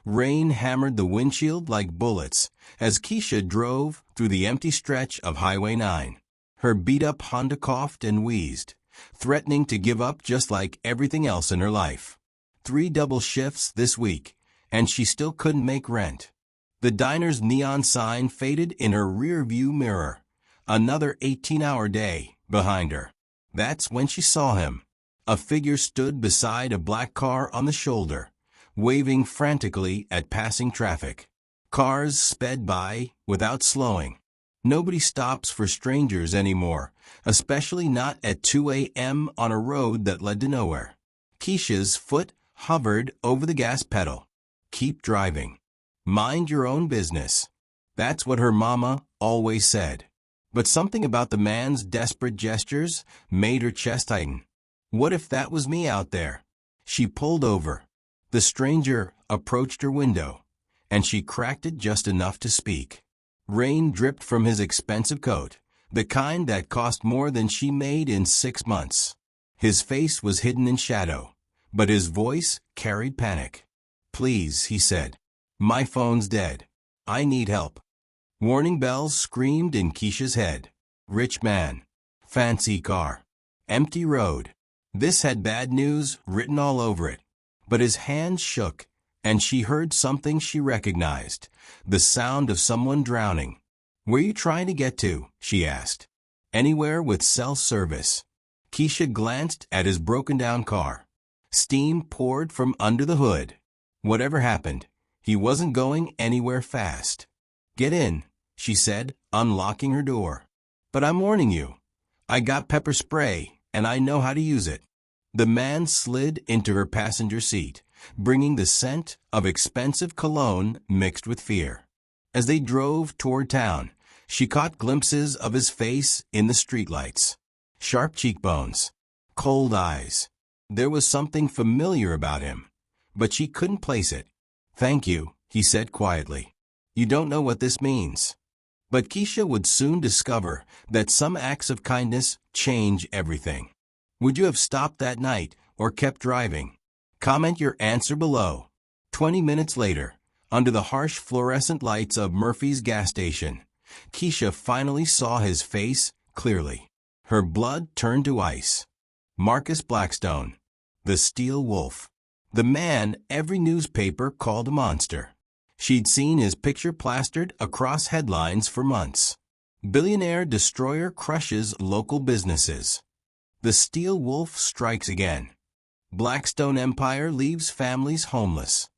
Rain hammered the windshield like bullets as Keisha drove through the empty stretch of Highway 9. Her beat-up Honda coughed and wheezed, threatening to give up just like everything else in her life. 3 double shifts this week, and she still couldn't make rent. The diner's neon sign faded in her rear-view mirror. Another 18-hour day behind her. That's when she saw him. A figure stood beside a black car on the shoulder, waving frantically at passing traffic. Cars sped by without slowing. Nobody stops for strangers anymore, especially not at 2 a.m. on a road that led to nowhere. Keisha's foot hovered over the gas pedal. Keep driving. Mind your own business. That's what her mama always said. But something about the man's desperate gestures made her chest tighten. What if that was me out there? She pulled over. The stranger approached her window, and she cracked it just enough to speak. Rain dripped from his expensive coat, the kind that cost more than she made in 6 months. His face was hidden in shadow, but his voice carried panic. "Please," he said. "My phone's dead. I need help." Warning bells screamed in Keisha's head. Rich man. Fancy car. Empty road. This had bad news written all over it. But his hand shook, and she heard something she recognized, the sound of someone drowning. "Where you trying to get to?" she asked. "Anywhere with cell service." Keisha glanced at his broken-down car. Steam poured from under the hood. Whatever happened, he wasn't going anywhere fast. "Get in," she said, unlocking her door. "But I'm warning you. I got pepper spray, and I know how to use it." The man slid into her passenger seat, bringing the scent of expensive cologne mixed with fear. As they drove toward town, she caught glimpses of his face in the streetlights. Sharp cheekbones. Cold eyes. There was something familiar about him, but she couldn't place it. "Thank you," he said quietly. "You don't know what this means." But Keisha would soon discover that some acts of kindness change everything. Would you have stopped that night or kept driving? Comment your answer below. 20 minutes later, under the harsh fluorescent lights of Murphy's gas station, Keisha finally saw his face clearly. Her blood turned to ice. Marcus Blackstone, the Steel Wolf. The man every newspaper called a monster. She'd seen his picture plastered across headlines for months. Billionaire destroyer crushes local businesses. The Steel Wolf strikes again. Blackstone Empire leaves families homeless.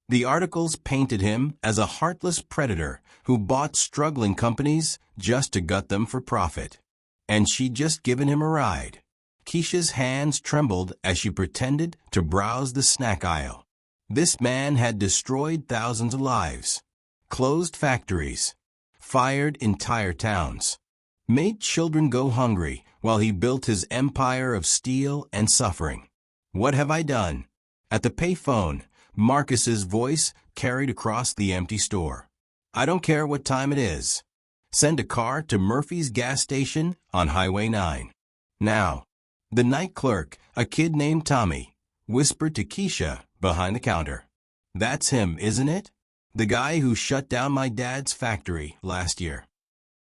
The articles painted him as a heartless predator who bought struggling companies just to gut them for profit. And she'd just given him a ride. Keisha's hands trembled as she pretended to browse the snack aisle. This man had destroyed thousands of lives, closed factories, fired entire towns, made children go hungry while he built his empire of steel and suffering. "What have I done?" At the payphone, Marcus's voice carried across the empty store. "I don't care what time it is. Send a car to Murphy's gas station on Highway 9. Now." The night clerk, a kid named Tommy, whispered to Keisha behind the counter. "That's him, isn't it? The guy who shut down my dad's factory last year."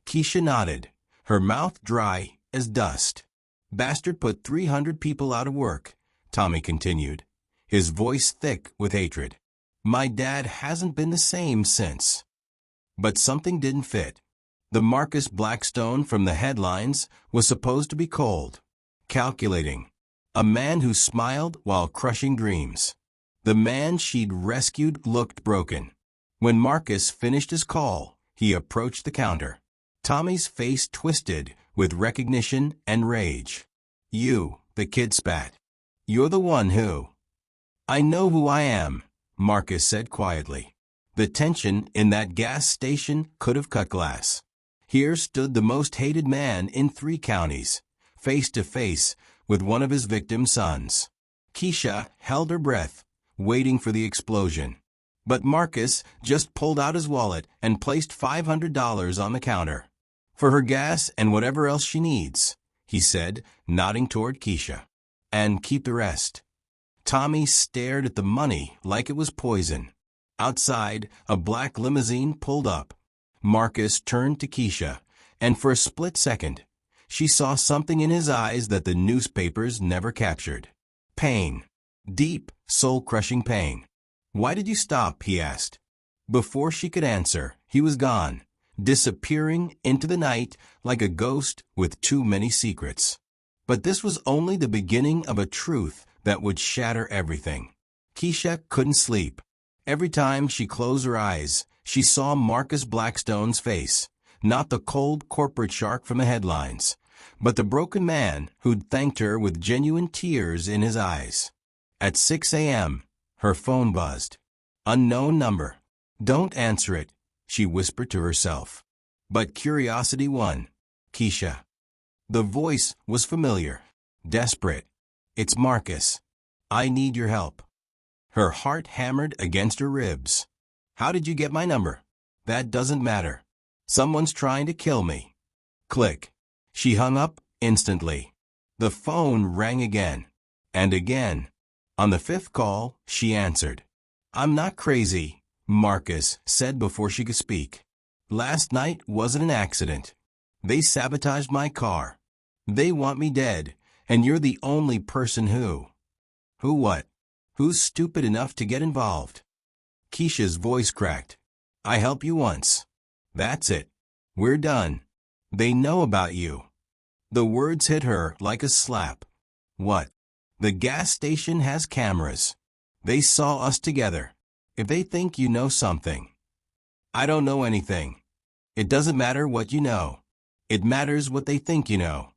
Keisha nodded, her mouth dry as dust. "Bastard put 300 people out of work," Tommy continued, his voice thick with hatred. "My dad hasn't been the same since." But something didn't fit. The Marcus Blackstone from the headlines was supposed to be cold, calculating, a man who smiled while crushing dreams. The man she'd rescued looked broken. When Marcus finished his call, he approached the counter. Tommy's face twisted with recognition and rage. "You," the kid spat. "You're the one who—" "I know who I am," Marcus said quietly. The tension in that gas station could have cut glass. Here stood the most hated man in 3 counties, face to face with one of his victim's sons. Keisha held her breath, waiting for the explosion. But Marcus just pulled out his wallet and placed $500 on the counter. "For her gas and whatever else she needs," he said, nodding toward Keisha. "And keep the rest." Tommy stared at the money like it was poison. Outside, a black limousine pulled up. Marcus turned to Keisha, and for a split second, she saw something in his eyes that the newspapers never captured. Pain. Deep, soul-crushing pain. "Why did you stop?" he asked. Before she could answer, he was gone, disappearing into the night like a ghost with too many secrets. But this was only the beginning of a truth that would shatter everything. Keisha couldn't sleep. Every time she closed her eyes, she saw Marcus Blackstone's face, not the cold corporate shark from the headlines, but the broken man who'd thanked her with genuine tears in his eyes. At 6 a.m., her phone buzzed. Unknown number. "Don't answer it," she whispered to herself. But curiosity won. "Keisha." The voice was familiar, desperate. "It's Marcus. I need your help." Her heart hammered against her ribs. "How did you get my number?" "That doesn't matter. Someone's trying to kill me." Click. She hung up instantly. The phone rang again, and again. On the fifth call, she answered. "I'm not crazy," Marcus said before she could speak. "Last night wasn't an accident. They sabotaged my car. They want me dead, and you're the only person who..." "Who what? Who's stupid enough to get involved?" Keisha's voice cracked. "I helped you once. That's it. We're done. They know about you." The words hit her like a slap. "What?" "The gas station has cameras. They saw us together. If they think you know something..." "I don't know anything. It doesn't matter what you know. It matters what they think you know."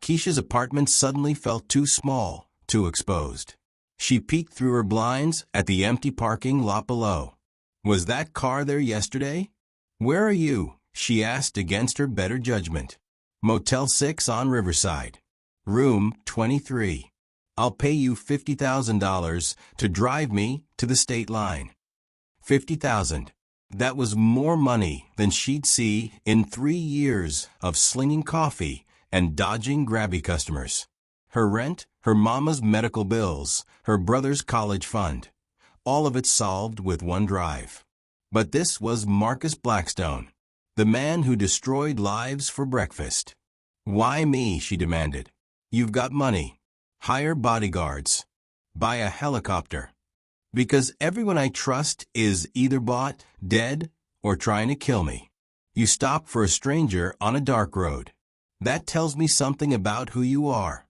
Keisha's apartment suddenly felt too small, too exposed. She peeked through her blinds at the empty parking lot below. "Was that car there yesterday?" "Where are you?" she asked against her better judgment. "Motel 6 on Riverside. Room 23. I'll pay you $50,000 to drive me to the state line." $50,000. That was more money than she'd see in 3 years of slinging coffee and dodging grabby customers. Her rent, her mama's medical bills, her brother's college fund. All of it solved with one drive. But this was Marcus Blackstone, the man who destroyed lives for breakfast. "Why me?" she demanded. "You've got money. Hire bodyguards. Buy a helicopter. Because everyone I trust is either bought, dead, or trying to kill me. You stop for a stranger on a dark road. That tells me something about who you are."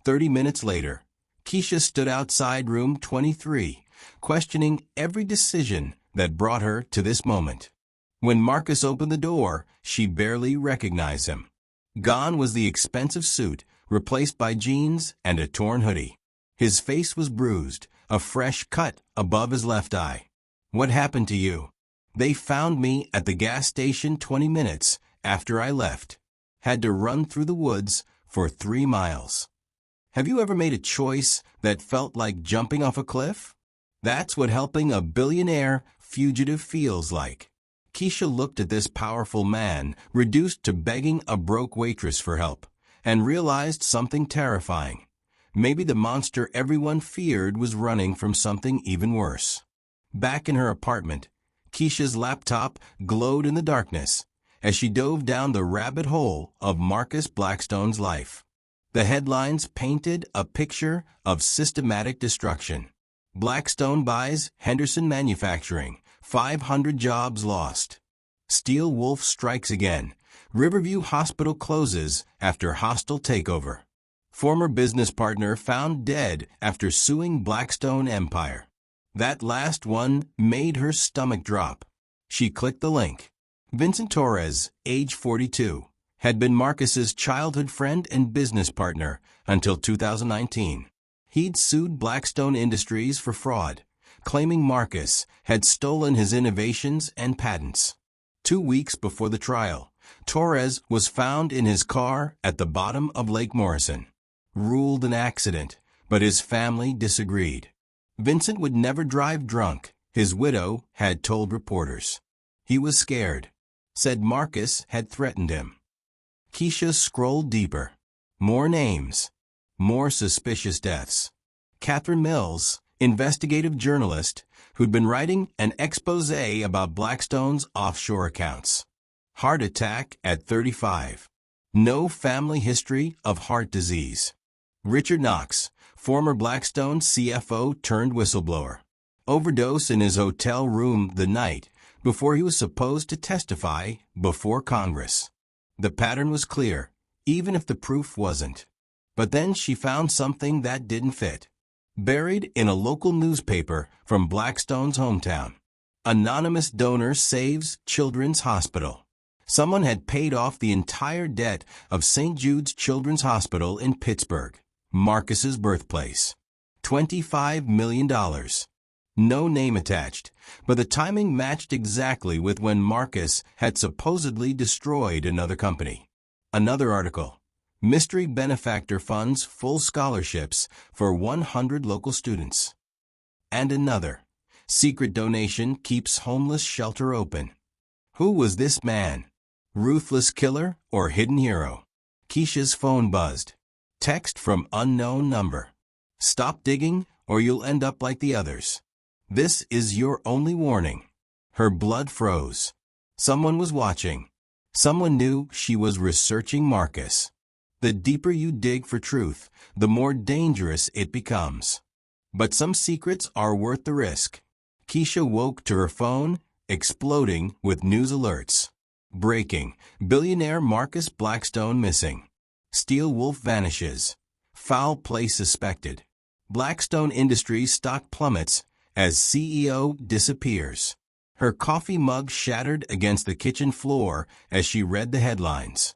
30 minutes later, Keisha stood outside room 23, questioning every decision that brought her to this moment. When Marcus opened the door, she barely recognized him. Gone was the expensive suit, replaced by jeans and a torn hoodie. His face was bruised, a fresh cut above his left eye. "What happened to you?" "They found me at the gas station 20 minutes after I left. Had to run through the woods for 3 miles. Have you ever made a choice that felt like jumping off a cliff? That's what helping a billionaire fugitive feels like." Keisha looked at this powerful man, reduced to begging a broke waitress for help, and realized something terrifying. Maybe the monster everyone feared was running from something even worse. Back in her apartment, Keisha's laptop glowed in the darkness as she dove down the rabbit hole of Marcus Blackstone's life. The headlines painted a picture of systematic destruction. Blackstone buys Henderson Manufacturing, 500 jobs lost. Steel Wolf strikes again. Riverview Hospital closes after hostile takeover. Former business partner found dead after suing Blackstone Empire. That last one made her stomach drop. She clicked the link. Vincent Torres, age 42, had been Marcus's childhood friend and business partner until 2019. He'd sued Blackstone Industries for fraud, claiming Marcus had stolen his innovations and patents. 2 weeks before the trial, Torres was found in his car at the bottom of Lake Morrison. Ruled an accident, but his family disagreed. Vincent would never drive drunk, his widow had told reporters. He was scared, said Marcus had threatened him. Keisha scrolled deeper. More names. More suspicious deaths. Catherine Mills, investigative journalist who'd been writing an exposé about Blackstone's offshore accounts. Heart attack at 35. No family history of heart disease. Richard Knox, former Blackstone CFO turned whistleblower. Overdose in his hotel room the night before he was supposed to testify before Congress. The pattern was clear, even if the proof wasn't. But then she found something that didn't fit. Buried in a local newspaper from Blackstone's hometown. Anonymous donor saves Children's Hospital. Someone had paid off the entire debt of St. Jude's Children's Hospital in Pittsburgh, Marcus's birthplace. $25 million. No name attached, but the timing matched exactly with when Marcus had supposedly destroyed another company. Another article. Mystery benefactor funds full scholarships for 100 local students. And another. Secret donation keeps homeless shelter open. Who was this man? Ruthless killer or hidden hero? Keisha's phone buzzed. Text from unknown number. Stop digging or you'll end up like the others. This is your only warning. Her blood froze. Someone was watching. Someone knew she was researching Marcus. The deeper you dig for truth, the more dangerous it becomes. But some secrets are worth the risk. Keisha woke to her phone, exploding with news alerts. Breaking. Billionaire Marcus Blackstone missing. Steel Wolf vanishes. Foul play suspected. Blackstone Industries stock plummets as CEO disappears. Her coffee mug shattered against the kitchen floor as she read the headlines.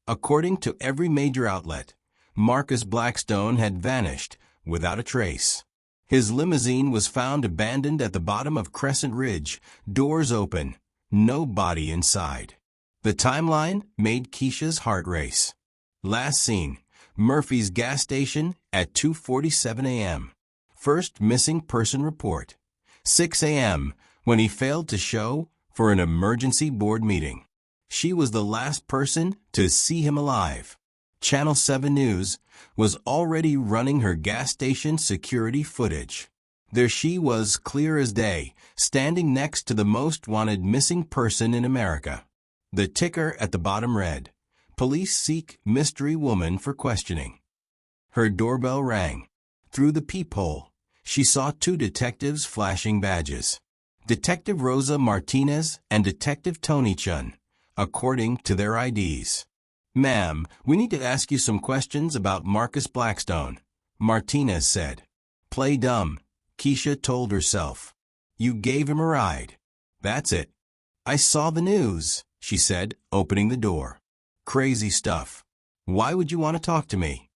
According to every major outlet, Marcus Blackstone had vanished without a trace. His limousine was found abandoned at the bottom of Crescent Ridge, doors open, no body inside. The timeline made Keisha's heart race. Last seen, Murphy's gas station at 2:47 a.m. First missing person report. 6 a.m. when he failed to show for an emergency board meeting. She was the last person to see him alive. Channel 7 News was already running her gas station security footage. There she was, clear as day, standing next to the most wanted missing person in America. The ticker at the bottom read, "Police seek mystery woman for questioning." Her doorbell rang. Through the peephole, she saw two detectives flashing badges. Detective Rosa Martinez and Detective Tony Chun, according to their IDs. "Ma'am, we need to ask you some questions about Marcus Blackstone," Martinez said. "Play dumb," Keisha told herself. "You gave him a ride." "That's it." "I saw the news," she said, opening the door. "Crazy stuff. Why would you want to talk to me?"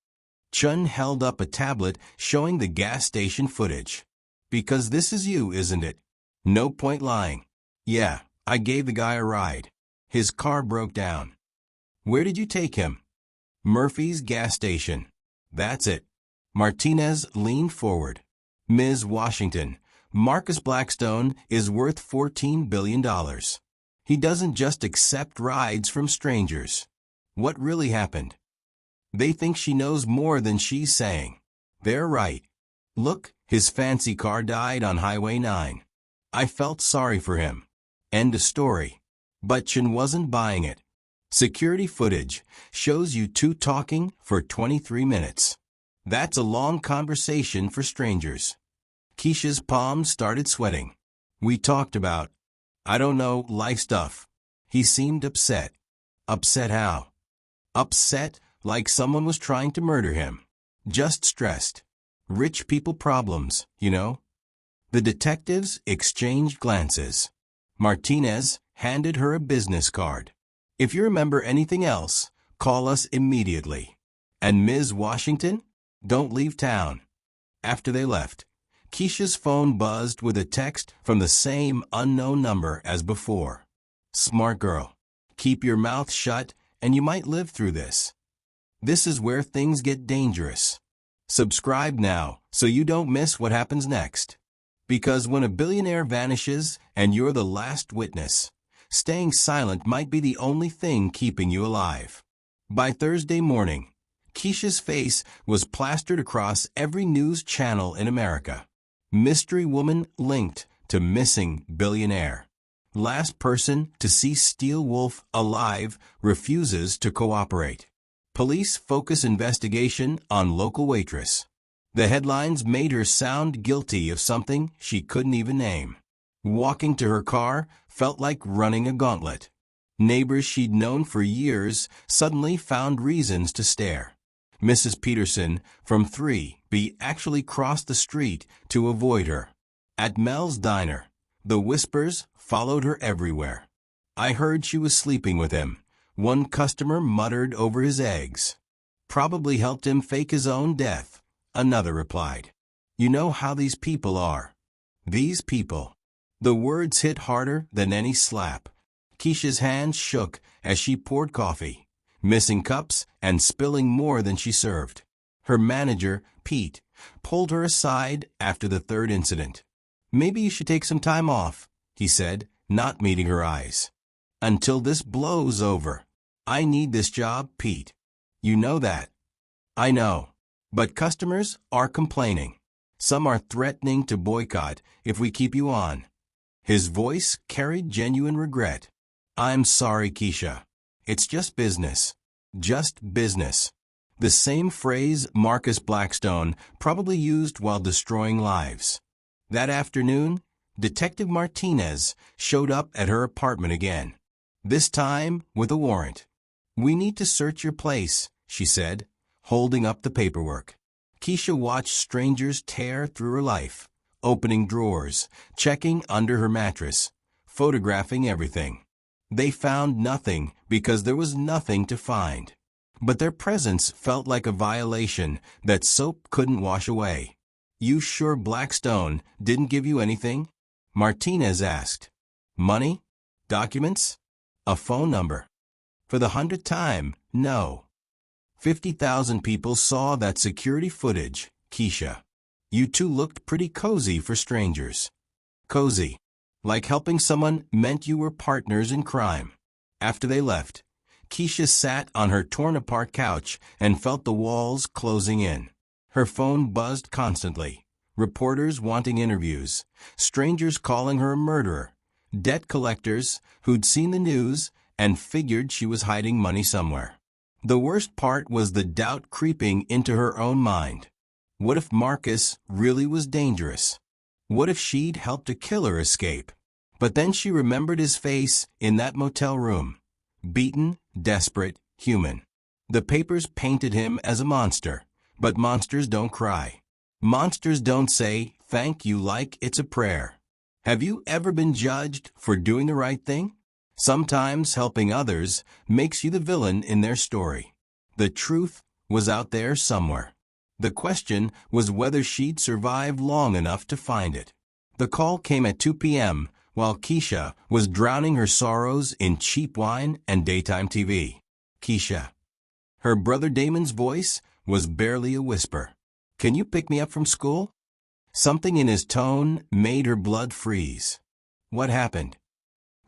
Chun held up a tablet showing the gas station footage. "Because this is you, isn't it? No point lying." "Yeah, I gave the guy a ride. His car broke down." "Where did you take him?" "Murphy's gas station." "That's it." Martinez leaned forward. "Ms. Washington, Marcus Blackstone is worth $14 billion. He doesn't just accept rides from strangers." "What really happened?" "They think she knows more than she's saying." "They're right. Look, his fancy car died on Highway 9. I felt sorry for him." End of story. But Chun wasn't buying it. Security footage shows you two talking for 23 minutes. That's a long conversation for strangers. Keisha's palms started sweating. "We talked about, I don't know, life stuff." He seemed upset. Upset how? Upset like someone was trying to murder him. Just stressed. Rich people problems, you know? The detectives exchanged glances. Martinez handed her a business card. "If you remember anything else, call us immediately. And Ms. Washington, don't leave town." After they left, Keisha's phone buzzed with a text from the same unknown number as before. "Smart girl. Keep your mouth shut and you might live through this. This is where things get dangerous. Subscribe now so you don't miss what happens next. Because when a billionaire vanishes and you're the last witness, staying silent might be the only thing keeping you alive." By Thursday morning, Keisha's face was plastered across every news channel in America. Mystery woman linked to missing billionaire. Last person to see Steel Wolf alive refuses to cooperate. Police focus investigation on local waitress. The headlines made her sound guilty of something she couldn't even name. Walking to her car felt like running a gauntlet. Neighbors she'd known for years suddenly found reasons to stare. Mrs. Peterson from 3B actually crossed the street to avoid her. At Mel's diner, the whispers followed her everywhere. "I heard she was sleeping with him," one customer muttered over his eggs. "Probably helped him fake his own death," another replied. "You know how these people are." These people. The words hit harder than any slap. Keisha's hands shook as she poured coffee, missing cups and spilling more than she served. Her manager, Pete, pulled her aside after the third incident. "Maybe you should take some time off," he said, not meeting her eyes. "Until this blows over. I need this job, Pete. You know that." "I know. But customers are complaining. Some are threatening to boycott if we keep you on." His voice carried genuine regret. "I'm sorry, Keisha. It's just business. Just business." The same phrase Marcus Blackstone probably used while destroying lives. That afternoon, Detective Martinez showed up at her apartment again, this time with a warrant. "We need to search your place," she said, holding up the paperwork. Keisha watched strangers tear through her life, opening drawers, checking under her mattress, photographing everything. They found nothing because there was nothing to find. But their presence felt like a violation that soap couldn't wash away. "You sure Blackstone didn't give you anything?" Martinez asked. "Money? Documents? A phone number?" For the 100th time, no. 50,000 people saw that security footage, Keisha. You two looked pretty cozy for strangers. Cozy. Like helping someone meant you were partners in crime. After they left, Keisha sat on her torn-apart couch and felt the walls closing in. Her phone buzzed constantly. Reporters wanting interviews, strangers calling her a murderer, debt collectors who'd seen the news and figured she was hiding money somewhere. The worst part was the doubt creeping into her own mind. What if Marcus really was dangerous? What if she'd helped a killer escape? But then she remembered his face in that motel room. Beaten, desperate, human. The papers painted him as a monster, but monsters don't cry. Monsters don't say, "Thank you," like it's a prayer. Have you ever been judged for doing the right thing? Sometimes helping others makes you the villain in their story. The truth was out there somewhere. The question was whether she'd survive long enough to find it. The call came at 2 p.m., while Keisha was drowning her sorrows in cheap wine and daytime TV. "Keisha." Her brother Damon's voice was barely a whisper. "Can you pick me up from school?" Something in his tone made her blood freeze. "What happened?"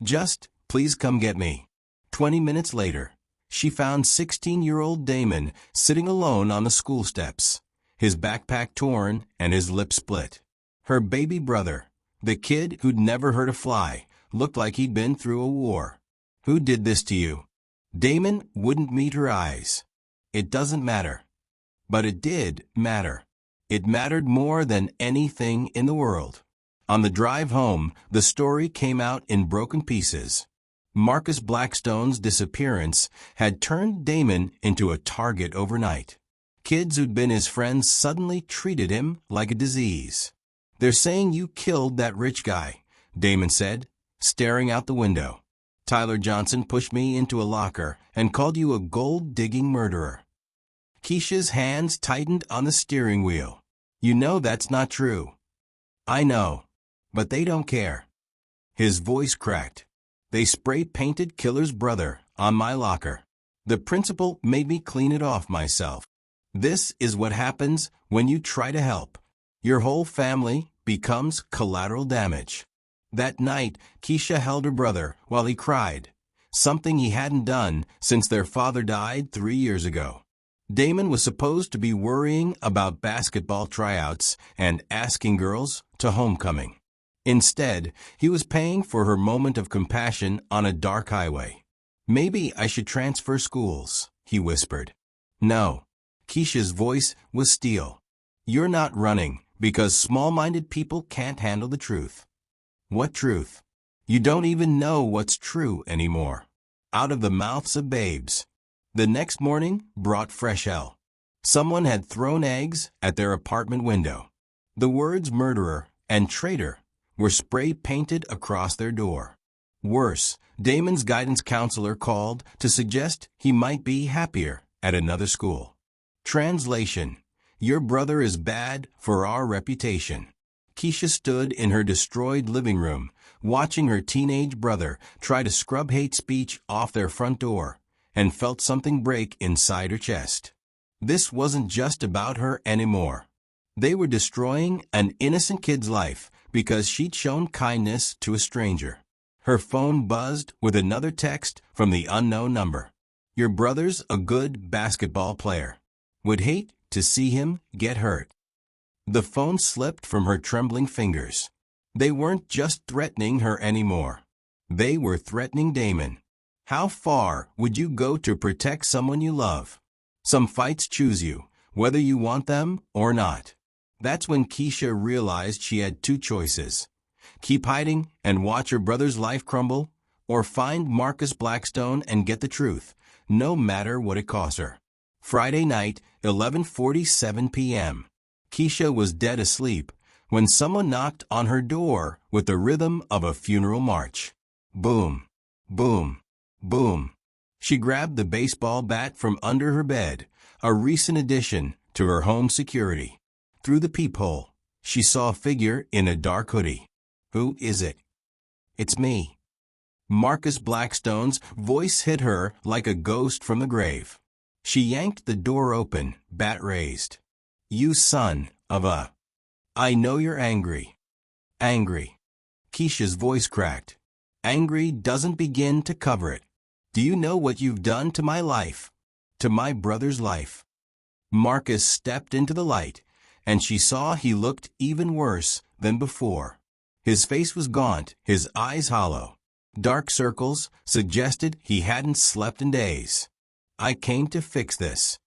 "Just, please come get me." 20 minutes later, she found 16-year-old Damon sitting alone on the school steps, his backpack torn and his lip split. Her baby brother, the kid who'd never hurt a fly, looked like he'd been through a war. "Who did this to you?" Damon wouldn't meet her eyes. "It doesn't matter." But it did matter. It mattered more than anything in the world. On the drive home, the story came out in broken pieces. Marcus Blackstone's disappearance had turned Damon into a target overnight. Kids who'd been his friends suddenly treated him like a disease. "They're saying you killed that rich guy," Damon said, staring out the window. "Tyler Johnson pushed me into a locker and called you a gold-digging murderer." Keisha's hands tightened on the steering wheel. "You know that's not true." "I know. But they don't care." His voice cracked. "They spray-painted Killer's brother on my locker. The principal made me clean it off myself. This is what happens when you try to help. Your whole family becomes collateral damage." That night, Keisha held her brother while he cried, something he hadn't done since their father died 3 years ago. Damon was supposed to be worrying about basketball tryouts and asking girls to homecoming. Instead, he was paying for her moment of compassion on a dark highway. "Maybe I should transfer schools," he whispered. "No." Keisha's voice was steel. "You're not running because small-minded people can't handle the truth." "What truth?" "You don't even know what's true anymore." Out of the mouths of babes. The next morning brought fresh hell. Someone had thrown eggs at their apartment window. The words murderer and traitor were spray-painted across their door. Worse, Damon's guidance counselor called to suggest he might be happier at another school. Translation: Your brother is bad for our reputation. Keisha stood in her destroyed living room, watching her teenage brother try to scrub hate speech off their front door, and felt something break inside her chest. This wasn't just about her anymore. They were destroying an innocent kid's life because she'd shown kindness to a stranger. Her phone buzzed with another text from the unknown number. "Your brother's a good basketball player. Would hate to see him get hurt." The phone slipped from her trembling fingers. They weren't just threatening her anymore. They were threatening Damon. How far would you go to protect someone you love? Some fights choose you, whether you want them or not. That's when Keisha realized she had two choices: keep hiding and watch her brother's life crumble, or find Marcus Blackstone and get the truth, no matter what it costs her. Friday night, 11:47 p.m. Keisha was dead asleep when someone knocked on her door with the rhythm of a funeral march. Boom, boom, boom. She grabbed the baseball bat from under her bed, a recent addition to her home security. Through the peephole, she saw a figure in a dark hoodie. "Who is it?" "It's me." Marcus Blackstone's voice hit her like a ghost from the grave. She yanked the door open, bat raised. "You son of a... I know you're angry." "Angry." Keisha's voice cracked. "Angry doesn't begin to cover it. Do you know what you've done to my life? To my brother's life?" Marcus stepped into the light, and she saw he looked even worse than before. His face was gaunt, his eyes hollow. Dark circles suggested he hadn't slept in days. "I came to fix this."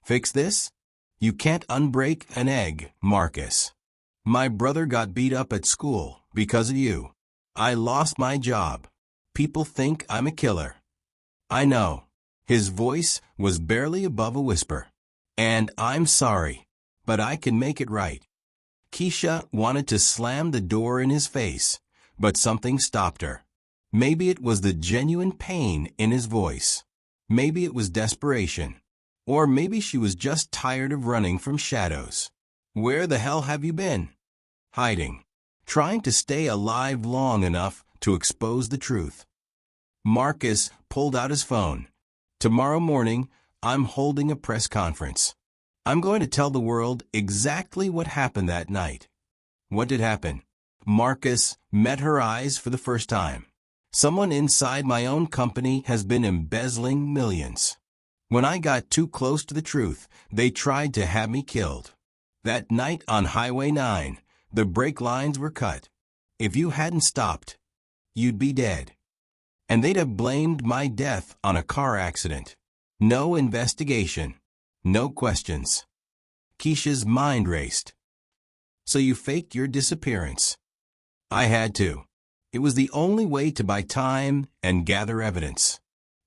"Fix this? You can't unbreak an egg, Marcus. My brother got beat up at school because of you. I lost my job. People think I'm a killer." "I know." His voice was barely above a whisper. "And I'm sorry, but I can make it right." Keisha wanted to slam the door in his face, but something stopped her. Maybe it was the genuine pain in his voice. Maybe it was desperation. Or maybe she was just tired of running from shadows. "Where the hell have you been?" "Hiding. Trying to stay alive long enough to expose the truth." Marcus pulled out his phone. "Tomorrow morning, I'm holding a press conference. I'm going to tell the world exactly what happened that night." "What did happen?" Marcus met her eyes for the first time. "Someone inside my own company has been embezzling millions. When I got too close to the truth, they tried to have me killed. That night on Highway 9, the brake lines were cut. If you hadn't stopped, you'd be dead. And they'd have blamed my death on a car accident. No investigation. No questions." Keisha's mind raced. "So you faked your disappearance?" "I had to. It was the only way to buy time and gather evidence."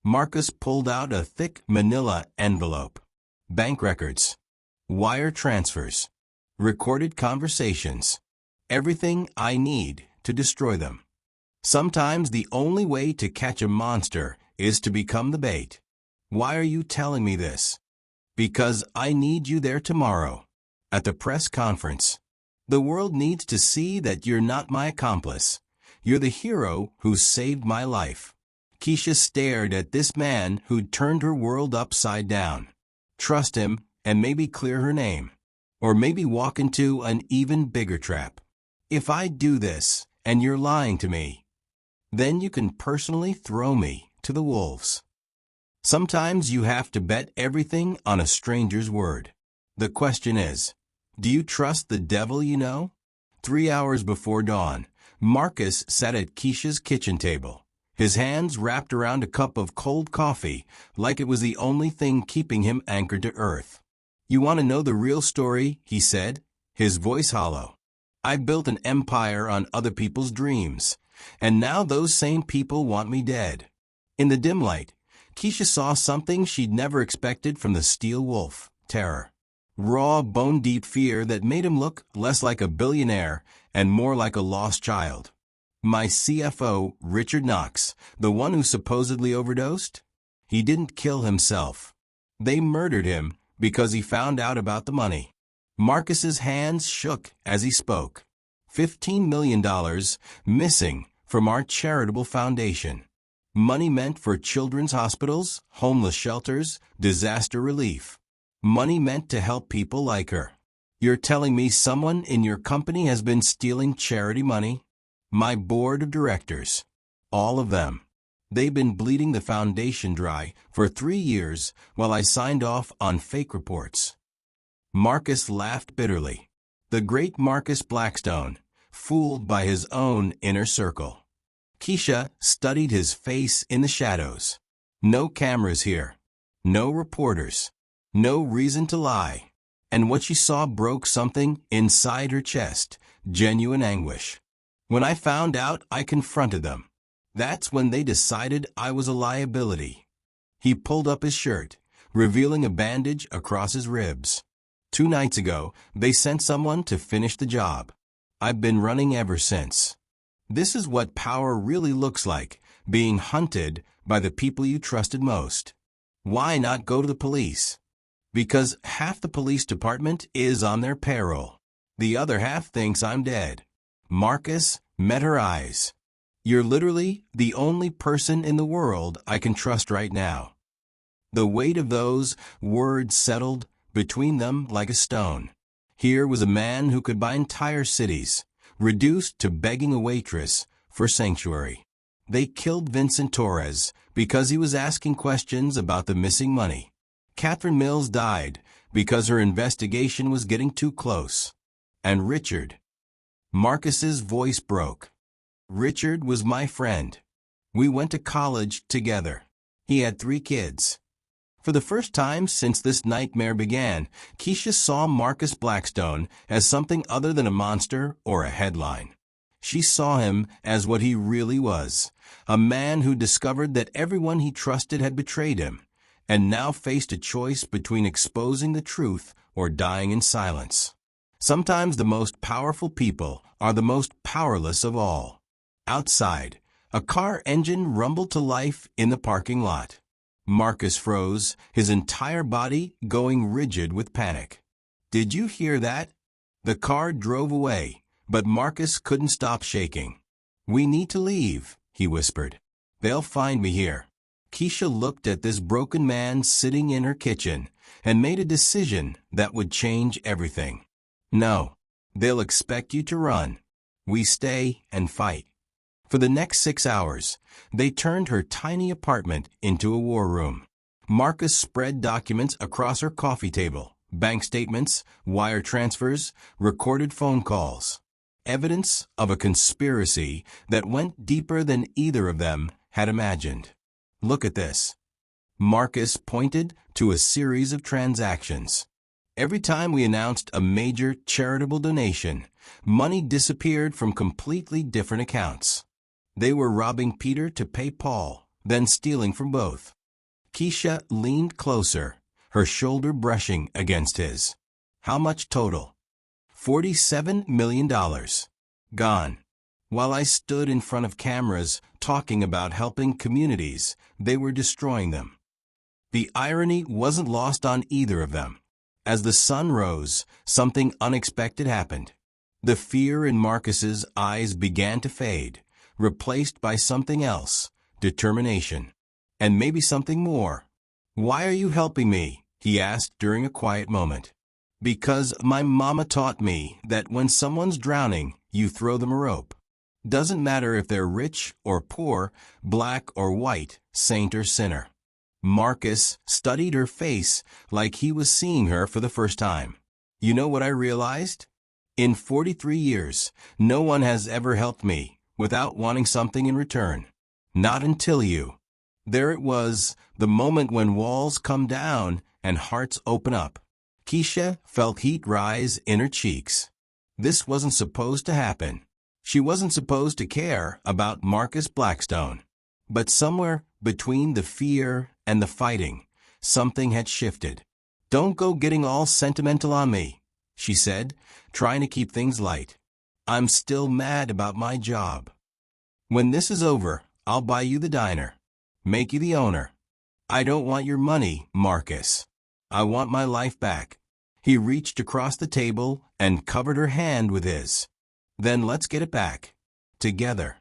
Marcus pulled out a thick manila envelope. Bank records, wire transfers, recorded conversations, everything I need to destroy them. Sometimes the only way to catch a monster is to become the bait. "Why are you telling me this?" "Because I need you there tomorrow, at the press conference. The world needs to see that you're not my accomplice. You're the hero who saved my life." Keisha stared at this man who'd turned her world upside down. Trust him and maybe clear her name. Or maybe walk into an even bigger trap. "If I do this and you're lying to me, then you can personally throw me to the wolves." Sometimes you have to bet everything on a stranger's word. The question is, do you trust the devil you know? 3 hours before dawn, Marcus sat at Keisha's kitchen table, his hands wrapped around a cup of cold coffee like it was the only thing keeping him anchored to earth. "You want to know the real story?" he said, his voice hollow. "I built an empire on other people's dreams, and now those same people want me dead." In the dim light, Keisha saw something she'd never expected from the steel wolf: terror. Raw, bone-deep fear that made him look less like a billionaire and more like a lost child. "My CFO, Richard Knox, the one who supposedly overdosed? He didn't kill himself. They murdered him because he found out about the money." Marcus's hands shook as he spoke. $15 million missing from our charitable foundation. Money meant for children's hospitals, homeless shelters, disaster relief. Money meant to help people like her. "You're telling me someone in your company has been stealing charity money?" "My board of directors. All of them. They've been bleeding the foundation dry for 3 years while I signed off on fake reports." Marcus laughed bitterly. The great Marcus Blackstone, fooled by his own inner circle. Keisha studied his face in the shadows. No cameras here. No reporters. No reason to lie. And what she saw broke something inside her chest, genuine anguish. "When I found out, I confronted them. That's when they decided I was a liability." He pulled up his shirt, revealing a bandage across his ribs. 2 nights ago, they sent someone to finish the job. I've been running ever since. This is what power really looks like, being hunted by the people you trusted most. Why not go to the police? Because half the police department is on their payroll. The other half thinks I'm dead. Marcus met her eyes. "You're literally the only person in the world I can trust right now." The weight of those words settled between them like a stone. Here was a man who could buy entire cities, reduced to begging a waitress for sanctuary. They killed Vincent Torres because he was asking questions about the missing money. Catherine Mills died because her investigation was getting too close. And Richard. Marcus's voice broke. "Richard was my friend. We went to college together. He had 3 kids." For the first time since this nightmare began, Keisha saw Marcus Blackstone as something other than a monster or a headline. She saw him as what he really was, a man who discovered that everyone he trusted had betrayed him, and now faced a choice between exposing the truth or dying in silence. Sometimes the most powerful people are the most powerless of all. Outside, a car engine rumbled to life in the parking lot. Marcus froze, his entire body going rigid with panic. "Did you hear that?" The car drove away, but Marcus couldn't stop shaking. "We need to leave," he whispered. "They'll find me here." Keisha looked at this broken man sitting in her kitchen and made a decision that would change everything. "No, they'll expect you to run. We stay and fight." For the next 6 hours, they turned her tiny apartment into a war room. Marcus spread documents across her coffee table, bank statements, wire transfers, recorded phone calls. Evidence of a conspiracy that went deeper than either of them had imagined. "Look at this." Marcus pointed to a series of transactions. Every time we announced a major charitable donation, money disappeared from completely different accounts. They were robbing Peter to pay Paul, then stealing from both. Keisha leaned closer, her shoulder brushing against his. "How much total?" $47 million. Gone. While I stood in front of cameras talking about helping communities, they were destroying them. The irony wasn't lost on either of them. As the sun rose, something unexpected happened. The fear in Marcus's eyes began to fade, replaced by something else, determination. And maybe something more. "Why are you helping me?" he asked during a quiet moment. "Because my mama taught me that when someone's drowning, you throw them a rope. Doesn't matter if they're rich or poor, black or white, saint or sinner." Marcus studied her face like he was seeing her for the first time. You know what I realized? In 43 years, no one has ever helped me without wanting something in return. Not until you. There it was, the moment when walls come down and hearts open up. Keisha felt heat rise in her cheeks. This wasn't supposed to happen. She wasn't supposed to care about Marcus Blackstone. But somewhere between the fear and the fighting, something had shifted. "Don't go getting all sentimental on me," she said, trying to keep things light. "I'm still mad about my job. When this is over, I'll buy you the diner. Make you the owner. I don't want your money, Marcus. I want my life back." He reached across the table and covered her hand with his. "Then let's get it back. Together."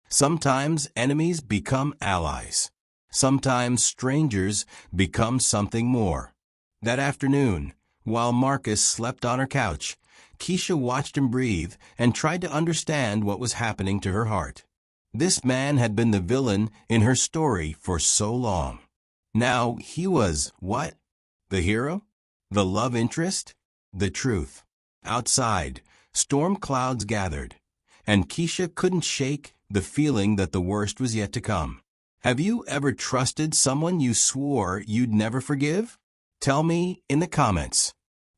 Sometimes enemies become allies. Sometimes strangers become something more. That afternoon, while Marcus slept on her couch, Keisha watched him breathe and tried to understand what was happening to her heart. This man had been the villain in her story for so long. Now he was, what? The hero? The love interest? The truth. Outside, storm clouds gathered, and Keisha couldn't shake the feeling that the worst was yet to come. Have you ever trusted someone you swore you'd never forgive? Tell me in the comments.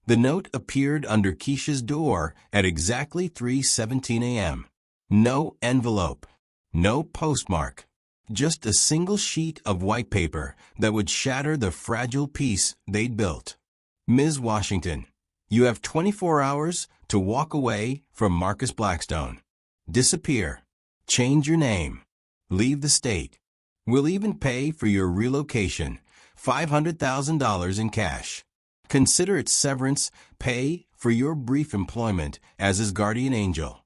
The note appeared under Keisha's door at exactly 3:17 a.m. No envelope. No postmark. Just a single sheet of white paper that would shatter the fragile peace they'd built. Ms. Washington, you have 24 hours to walk away from Marcus Blackstone. Disappear. Change your name. Leave the state. We'll even pay for your relocation, $500,000 in cash. Consider it severance pay for your brief employment as his guardian angel.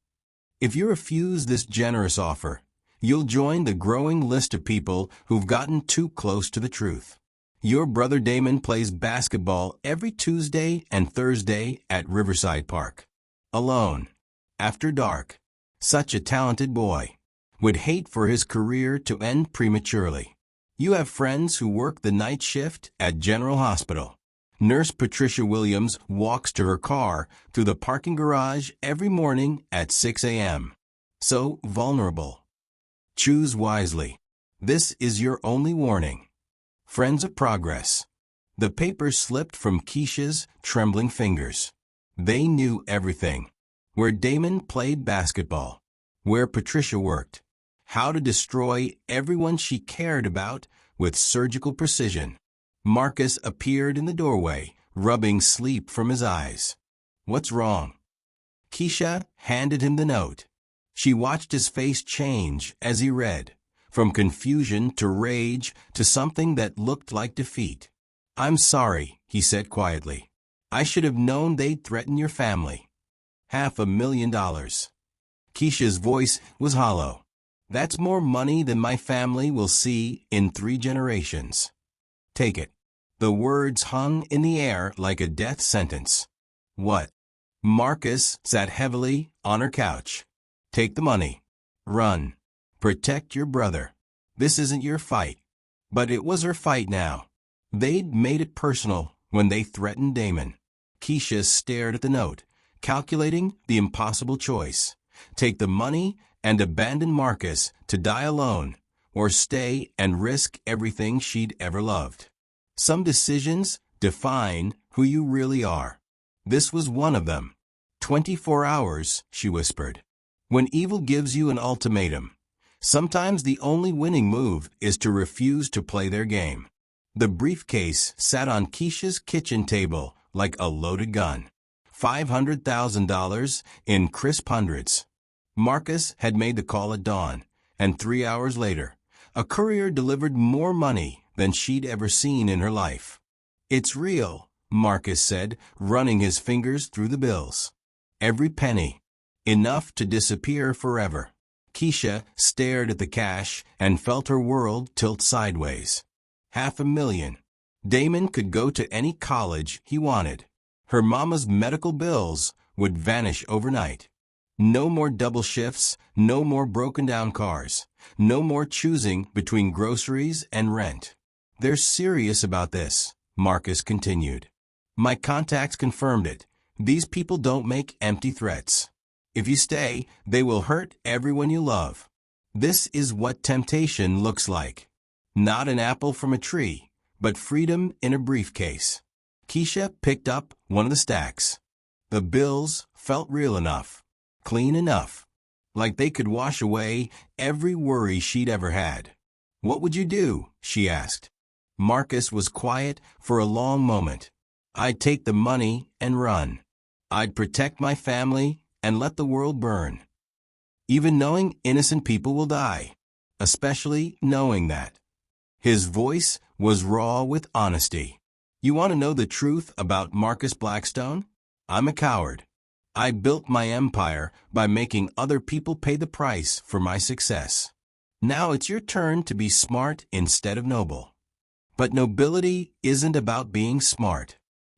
If you refuse this generous offer, you'll join the growing list of people who've gotten too close to the truth. Your brother Damon plays basketball every Tuesday and Thursday at Riverside Park. Alone. After dark. Such a talented boy. Would hate for his career to end prematurely. You have friends who work the night shift at General Hospital. Nurse Patricia Williams walks to her car through the parking garage every morning at 6 a.m. So vulnerable. Choose wisely. This is your only warning. Friends of progress. The paper slipped from Keisha's trembling fingers. They knew everything. Where Damon played basketball. Where Patricia worked. How to destroy everyone she cared about with surgical precision. Marcus appeared in the doorway, rubbing sleep from his eyes. What's wrong? Keisha handed him the note. She watched his face change as he read, from confusion to rage to something that looked like defeat. "I'm sorry," he said quietly. "I should have known they'd threaten your family. $500,000. Keisha's voice was hollow. "That's more money than my family will see in 3 generations. Take it." The words hung in the air like a death sentence. "What?" Marcus sat heavily on her couch. "Take the money. Run. Protect your brother. This isn't your fight." But it was her fight now. They'd made it personal when they threatened Damon. Keisha stared at the note, calculating the impossible choice. Take the money and abandon Marcus to die alone, or stay and risk everything she'd ever loved. Some decisions define who you really are. This was one of them. 24 hours, she whispered. When evil gives you an ultimatum, sometimes the only winning move is to refuse to play their game. The briefcase sat on Keisha's kitchen table like a loaded gun. $500,000 in crisp hundreds. Marcus had made the call at dawn, and 3 hours later, a courier delivered more money than she'd ever seen in her life. "It's real," Marcus said, running his fingers through the bills. Every penny. Enough to disappear forever. Keisha stared at the cash and felt her world tilt sideways. $500,000. Damon could go to any college he wanted. Her mama's medical bills would vanish overnight. No more double shifts, no more broken down cars, no more choosing between groceries and rent. They're serious about this, Marcus continued. My contacts confirmed it. These people don't make empty threats. If you stay, they will hurt everyone you love. This is what temptation looks like. Not an apple from a tree, but freedom in a briefcase. Keisha picked up one of the stacks. The bills felt real enough, clean enough, like they could wash away every worry she'd ever had. What would you do? She asked. Marcus was quiet for a long moment. I'd take the money and run. I'd protect my family and let the world burn. Even knowing innocent people will die, especially knowing that. His voice was raw with honesty. You want to know the truth about Marcus Blackstone? I'm a coward. I built my empire by making other people pay the price for my success. Now it's your turn to be smart instead of noble. But nobility isn't about being smart.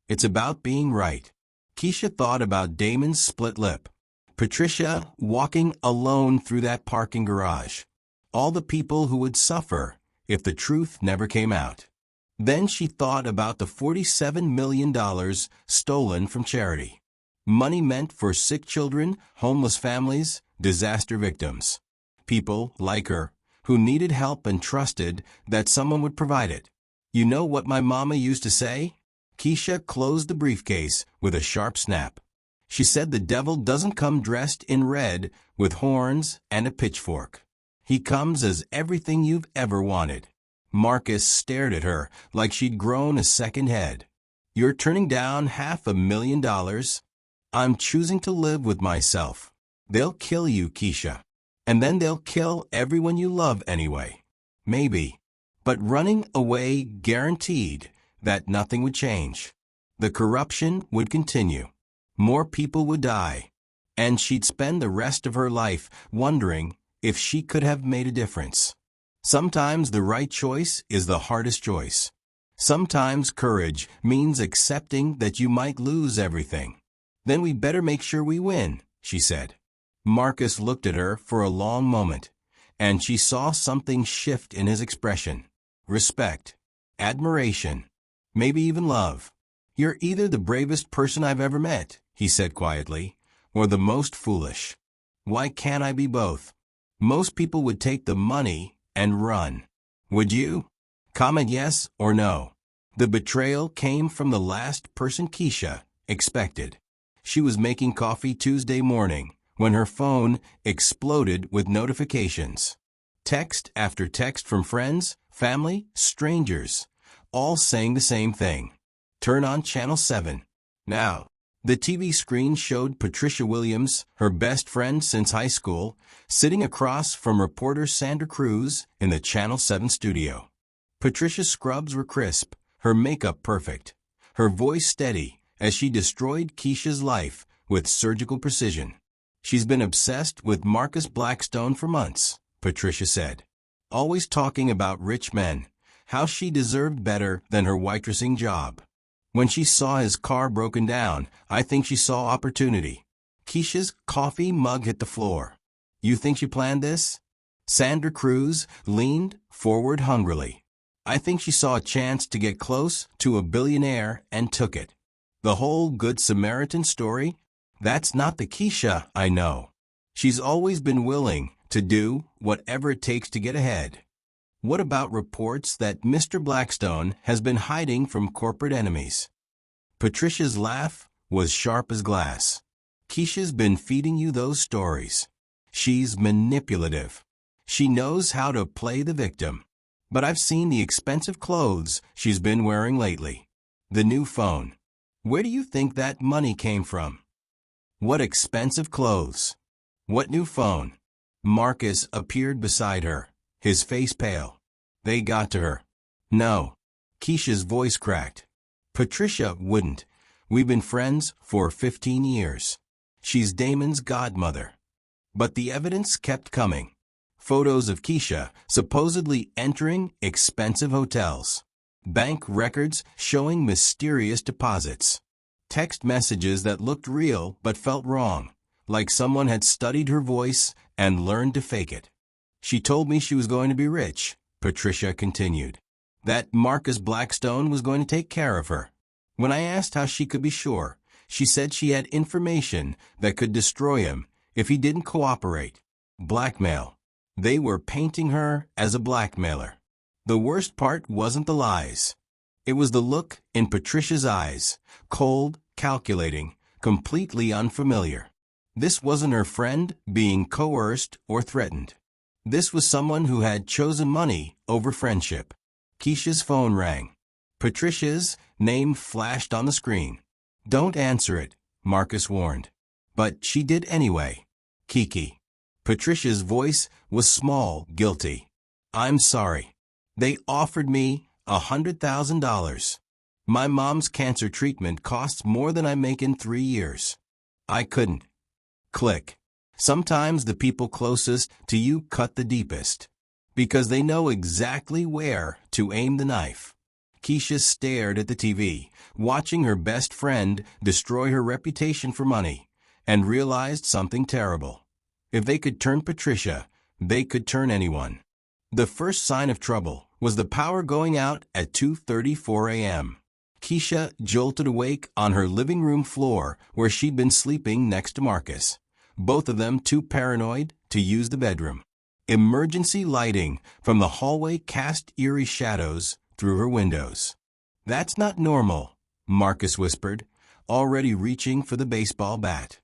It's about being right. Keisha thought about Damon's split lip. Patricia walking alone through that parking garage. All the people who would suffer if the truth never came out. Then she thought about the $47 million stolen from charity. Money meant for sick children, homeless families, disaster victims. People like her who needed help and trusted that someone would provide it. You know what my mama used to say? Keisha closed the briefcase with a sharp snap. She said the devil doesn't come dressed in red with horns and a pitchfork. He comes as everything you've ever wanted. Marcus stared at her like she'd grown a second head. You're turning down $500,000? I'm choosing to live with myself. They'll kill you, Keisha. And then they'll kill everyone you love anyway. Maybe. But running away guaranteed that nothing would change. The corruption would continue. More people would die, and she'd spend the rest of her life wondering if she could have made a difference. Sometimes the right choice is the hardest choice. Sometimes courage means accepting that you might lose everything. Then we better make sure we win, she said. Marcus looked at her for a long moment, and she saw something shift in his expression. Respect, admiration, maybe even love. You're either the bravest person I've ever met, he said quietly, or the most foolish. Why can't I be both? Most people would take the money and run. Would you? Comment yes or no. The betrayal came from the last person Keisha expected. She was making coffee Tuesday morning when her phone exploded with notifications. Text after text from friends, family, strangers, all saying the same thing. Turn on Channel 7. Now. The TV screen showed Patricia Williams, her best friend since high school, sitting across from reporter Sandra Cruz in the Channel 7 studio. Patricia's scrubs were crisp, her makeup perfect, her voice steady as she destroyed Keisha's life with surgical precision. She's been obsessed with Marcus Blackstone for months, Patricia said. Always talking about rich men, how she deserved better than her waitressing job. When she saw his car broken down, I think she saw opportunity. Keisha's coffee mug hit the floor. You think she planned this? Sandra Cruz leaned forward hungrily. I think she saw a chance to get close to a billionaire and took it. The whole Good Samaritan story? That's not the Keisha I know. She's always been willing to do whatever it takes to get ahead. What about reports that Mr. Blackstone has been hiding from corporate enemies? Patricia's laugh was sharp as glass. Keisha's been feeding you those stories. She's manipulative. She knows how to play the victim. But I've seen the expensive clothes she's been wearing lately. The new phone. Where do you think that money came from? What expensive clothes? What new phone? Marcus appeared beside her, his face pale. They got to her. No. Keisha's voice cracked. Patricia wouldn't. We've been friends for 15 years. She's Damon's godmother. But the evidence kept coming. Photos of Keisha supposedly entering expensive hotels. Bank records showing mysterious deposits. Text messages that looked real but felt wrong, like someone had studied her voice and learned to fake it. She told me she was going to be rich, Patricia continued. that Marcus Blackstone was going to take care of her. When I asked how she could be sure, she said she had information that could destroy him if he didn't cooperate. Blackmail. They were painting her as a blackmailer. The worst part wasn't the lies. It was the look in Patricia's eyes, cold, calculating, completely unfamiliar. This wasn't her friend being coerced or threatened. This was someone who had chosen money over friendship. Keisha's phone rang. Patricia's name flashed on the screen. "Don't answer it," Marcus warned. But she did anyway. "Kiki." Patricia's voice was small, guilty. "I'm sorry. They offered me $100,000. My mom's cancer treatment costs more than I make in 3 years. I couldn't." Click. Sometimes the people closest to you cut the deepest, because they know exactly where to aim the knife. Keisha stared at the TV, watching her best friend destroy her reputation for money, and realized something terrible. If they could turn Patricia, they could turn anyone. The first sign of trouble was the power going out at 2:34 a.m. Keisha jolted awake on her living room floor where she'd been sleeping next to Marcus, both of them too paranoid to use the bedroom. Emergency lighting from the hallway cast eerie shadows through her windows. "That's not normal," Marcus whispered, already reaching for the baseball bat.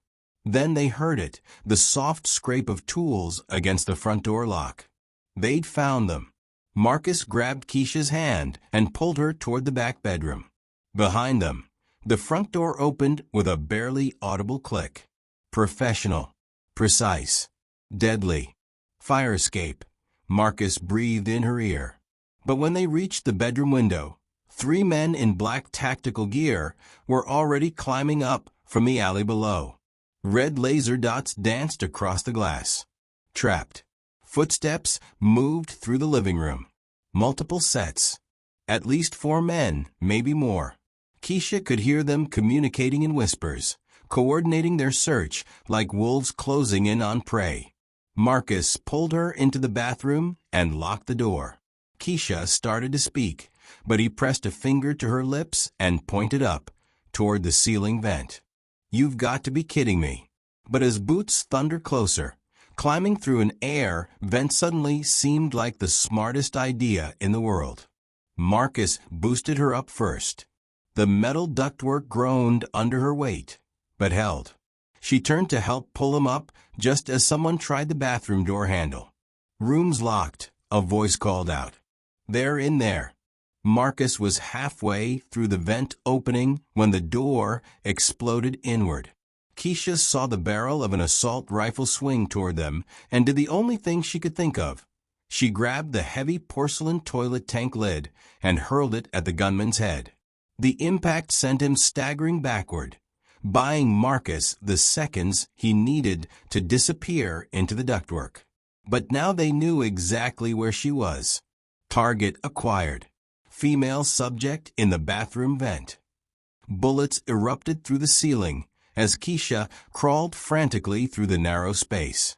Then they heard it, the soft scrape of tools against the front door lock. They'd found them. Marcus grabbed Keisha's hand and pulled her toward the back bedroom. Behind them, the front door opened with a barely audible click. Professional. Precise. Deadly. "Fire escape," Marcus breathed in her ear. But when they reached the bedroom window, 3 men in black tactical gear were already climbing up from the alley below. Red laser dots danced across the glass. Trapped. Footsteps moved through the living room. Multiple sets. At least 4 men, maybe more. Keisha could hear them communicating in whispers, coordinating their search like wolves closing in on prey. Marcus pulled her into the bathroom and locked the door. Keisha started to speak, but he pressed a finger to her lips and pointed up, toward the ceiling vent. "You've got to be kidding me." But as boots thundered closer, climbing through an air vent suddenly seemed like the smartest idea in the world. Marcus boosted her up first. The metal ductwork groaned under her weight, but held. She turned to help pull him up just as someone tried the bathroom door handle. "Room's locked," a voice called out. "They're in there." Marcus was halfway through the vent opening when the door exploded inward. Keisha saw the barrel of an assault rifle swing toward them and did the only thing she could think of. She grabbed the heavy porcelain toilet tank lid and hurled it at the gunman's head. The impact sent him staggering backward, buying Marcus the seconds he needed to disappear into the ductwork. But now they knew exactly where she was. Target acquired. Female subject in the bathroom vent. Bullets erupted through the ceiling as Keisha crawled frantically through the narrow space.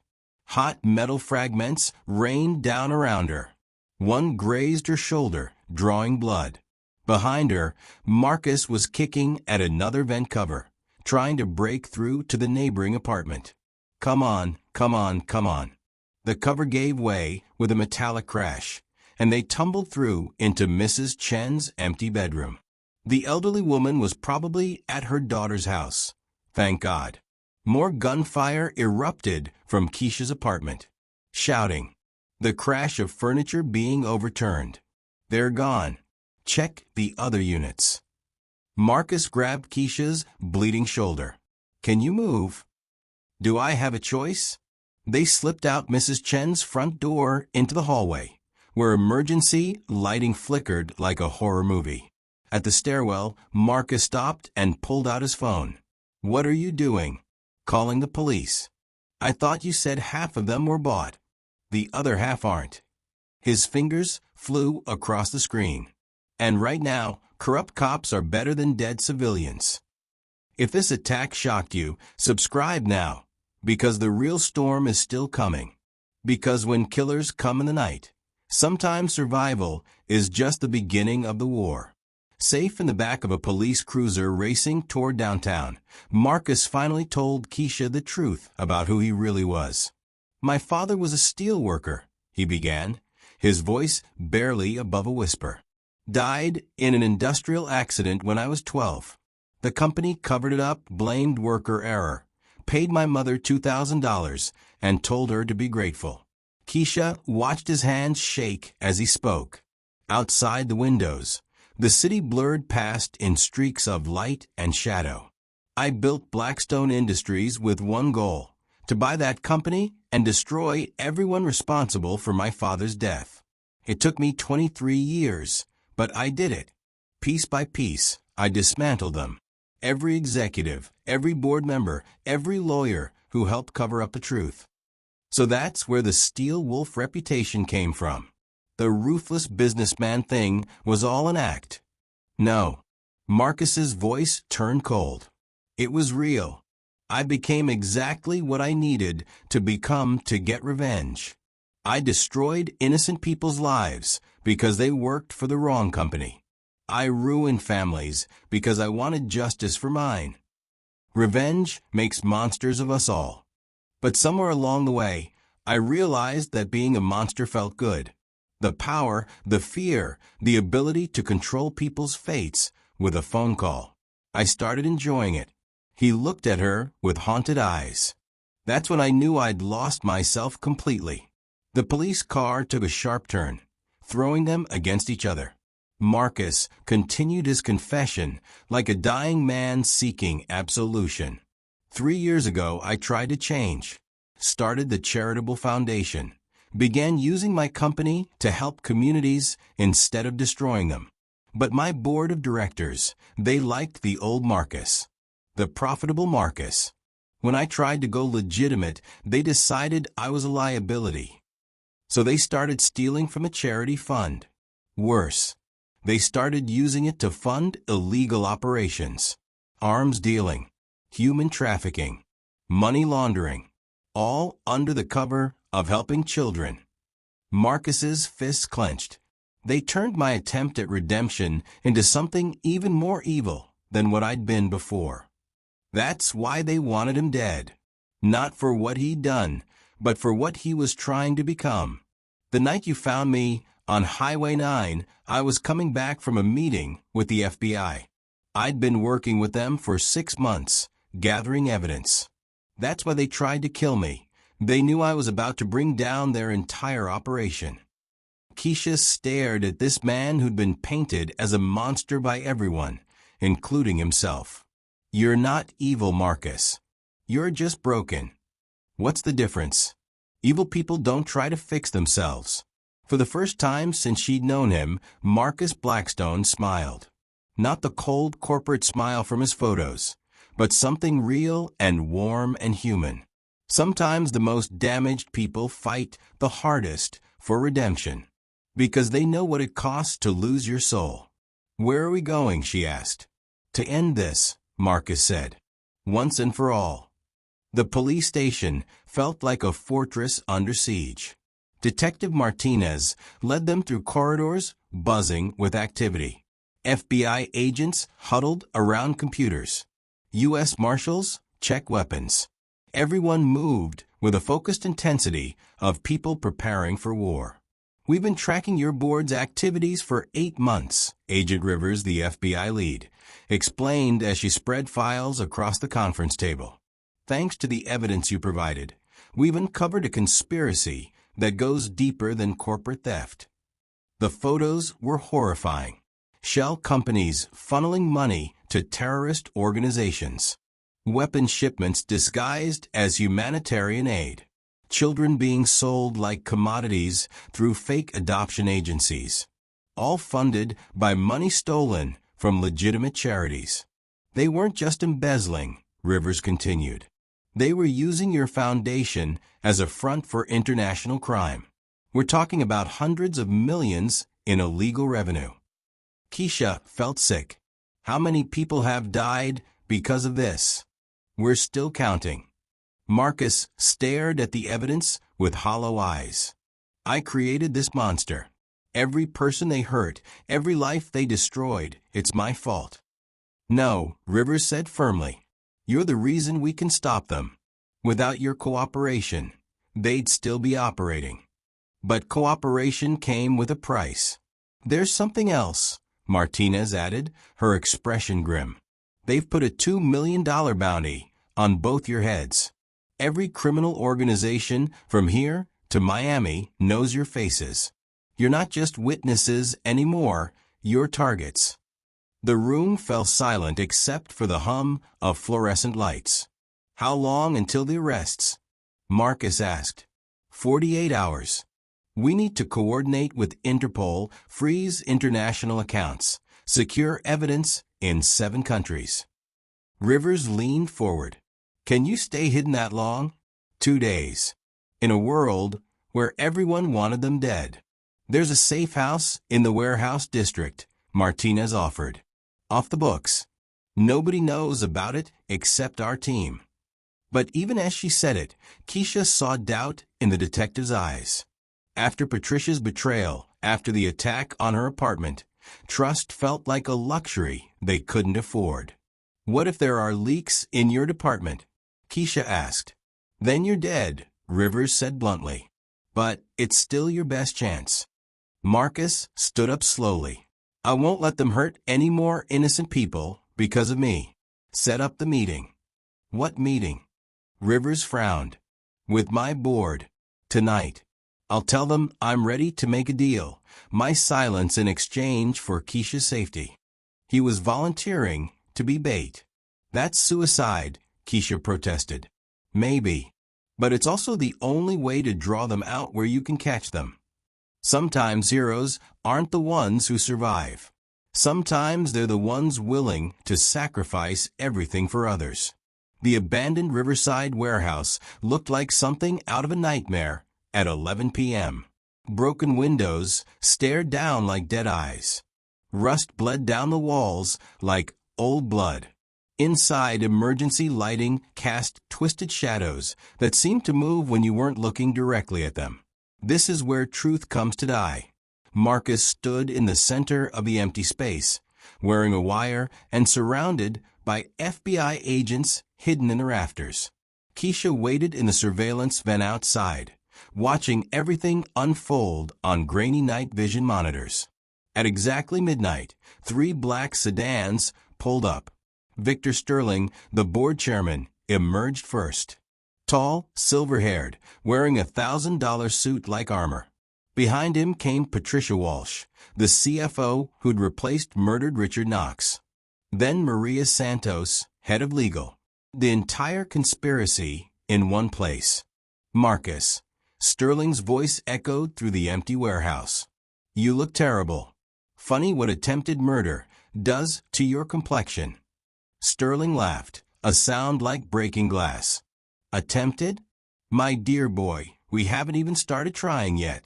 Hot metal fragments rained down around her. One grazed her shoulder, drawing blood. Behind her, Marcus was kicking at another vent cover, trying to break through to the neighboring apartment. "Come on, come on, come on." The cover gave way with a metallic crash, and they tumbled through into Mrs. Chen's empty bedroom. The elderly woman was probably at her daughter's house. Thank God. More gunfire erupted from Keisha's apartment. Shouting. The crash of furniture being overturned. "They're gone. Check the other units." Marcus grabbed Keisha's bleeding shoulder. "Can you move?" "Do I have a choice?" They slipped out Mrs. Chen's front door into the hallway, where emergency lighting flickered like a horror movie. At the stairwell, Marcus stopped and pulled out his phone. "What are you doing?" "Calling the police." "I thought you said half of them were bought." "The other half aren't." His fingers flew across the screen. "And right now, corrupt cops are better than dead civilians." If this attack shocked you, subscribe now, because the real storm is still coming. Because when killers come in the night, Sometimes survival is just the beginning of the war. Safe in the back of a police cruiser racing toward downtown, Marcus finally told Keisha the truth about who he really was. "My father was a steel worker," he began, his voice barely above a whisper. "Died in an industrial accident when I was 12. The company covered it up, blamed worker error, paid my mother $2,000, and told her to be grateful." Keisha watched his hands shake as he spoke. Outside the windows, the city blurred past in streaks of light and shadow. "I built Blackstone Industries with one goal, to buy that company and destroy everyone responsible for my father's death. It took me 23 years, but I did it. Piece by piece, I dismantled them. Every executive, every board member, every lawyer who helped cover up the truth. So that's where the steel wolf reputation came from. The ruthless businessman thing was all an act." "No." Marcus's voice turned cold. "It was real. I became exactly what I needed to become to get revenge. I destroyed innocent people's lives because they worked for the wrong company. I ruined families because I wanted justice for mine. Revenge makes monsters of us all. But somewhere along the way, I realized that being a monster felt good. The power, the fear, the ability to control people's fates with a phone call. I started enjoying it." He looked at her with haunted eyes. "That's when I knew I'd lost myself completely." The police car took a sharp turn, throwing them against each other. Marcus continued his confession like a dying man seeking absolution. 3 years ago, I tried to change. Started the charitable foundation. Began using my company to help communities instead of destroying them. But my board of directors, they liked the old Marcus. The profitable Marcus. When I tried to go legitimate, they decided I was a liability. So they started stealing from a charity fund. Worse, they started using it to fund illegal operations. Arms dealing, human trafficking, money laundering, all under the cover of helping children. Marcus's fists clenched. They turned my attempt at redemption into something even more evil than what I'd been before. That's why they wanted him dead. Not for what he'd done, but for what he was trying to become. The night you found me on Highway 9, I was coming back from a meeting with the FBI. I'd been working with them for 6 months, gathering evidence. That's why they tried to kill me. They knew I was about to bring down their entire operation." Keisha stared at this man who'd been painted as a monster by everyone, including himself. "You're not evil, Marcus. You're just broken. What's the difference? Evil people don't try to fix themselves." For the first time since she'd known him, Marcus Blackstone smiled. Not the cold corporate smile from his photos, but something real and warm and human. Sometimes the most damaged people fight the hardest for redemption, because they know what it costs to lose your soul. "Where are we going?" she asked. "To end this," Marcus said, "once and for all." The police station felt like a fortress under siege. Detective Martinez led them through corridors buzzing with activity. FBI agents huddled around computers. U.S. Marshals checked weapons. Everyone moved with a focused intensity of people preparing for war. "We've been tracking your board's activities for 8 months, Agent Rivers, the FBI lead, explained as she spread files across the conference table. "Thanks to the evidence you provided, we've uncovered a conspiracy that goes deeper than corporate theft." The photos were horrifying. Shell companies funneling money to terrorist organizations. Weapon shipments disguised as humanitarian aid. Children being sold like commodities through fake adoption agencies. All funded by money stolen from legitimate charities. "They weren't just embezzling," Rivers continued. "They were using your foundation as a front for international crime. We're talking about hundreds of millions in illegal revenue." Keisha felt sick. How many people have died because of this? "We're still counting." Marcus stared at the evidence with hollow eyes. I created this monster. Every person they hurt, every life they destroyed, it's my fault. No, Rivers said firmly. You're the reason we can stop them. Without your cooperation, they'd still be operating. But cooperation came with a price. There's something else, Martinez added, her expression grim. They've put a $2 million bounty on both your heads. Every criminal organization from here to Miami knows your faces. You're not just witnesses anymore, you're targets. The room fell silent except for the hum of fluorescent lights. How long until the arrests? Marcus asked. 48 hours. We need to coordinate with Interpol, freeze international accounts, secure evidence in 7 countries. Rivers leaned forward. Can you stay hidden that long? 2 days. In a world where everyone wanted them dead. There's a safe house in the warehouse district, Martinez offered. Off the books. Nobody knows about it except our team. But even as she said it, Keisha saw doubt in the detective's eyes. After Patricia's betrayal, after the attack on her apartment, trust felt like a luxury they couldn't afford. What if there are leaks in your department? Keisha asked. Then you're dead, Rivers said bluntly. But it's still your best chance. Marcus stood up slowly. I won't let them hurt any more innocent people because of me. Set up the meeting. What meeting? Rivers frowned. With my board. Tonight. I'll tell them I'm ready to make a deal, my silence in exchange for Keisha's safety. He was volunteering to be bait. That's suicide, Keisha protested. Maybe. But it's also the only way to draw them out where you can catch them. Sometimes heroes aren't the ones who survive. Sometimes they're the ones willing to sacrifice everything for others. The abandoned Riverside warehouse looked like something out of a nightmare. At 11 p.m. Broken windows stared down like dead eyes. Rust bled down the walls like old blood. Inside, emergency lighting cast twisted shadows that seemed to move when you weren't looking directly at them. This is where truth comes to die. Marcus stood in the center of the empty space, wearing a wire and surrounded by FBI agents hidden in the rafters. Keisha waited in the surveillance van outside, watching everything unfold on grainy night vision monitors. At exactly midnight, 3 black sedans pulled up. Victor Sterling, the board chairman, emerged first. Tall, silver-haired, wearing a $1,000 suit like armor. Behind him came Patricia Walsh, the CFO who'd replaced murdered Richard Knox. Then Maria Santos, head of legal. The entire conspiracy in one place. Marcus. Sterling's voice echoed through the empty warehouse. You look terrible. Funny what attempted murder does to your complexion. Sterling laughed, a sound like breaking glass. Attempted? My dear boy, we haven't even started trying yet.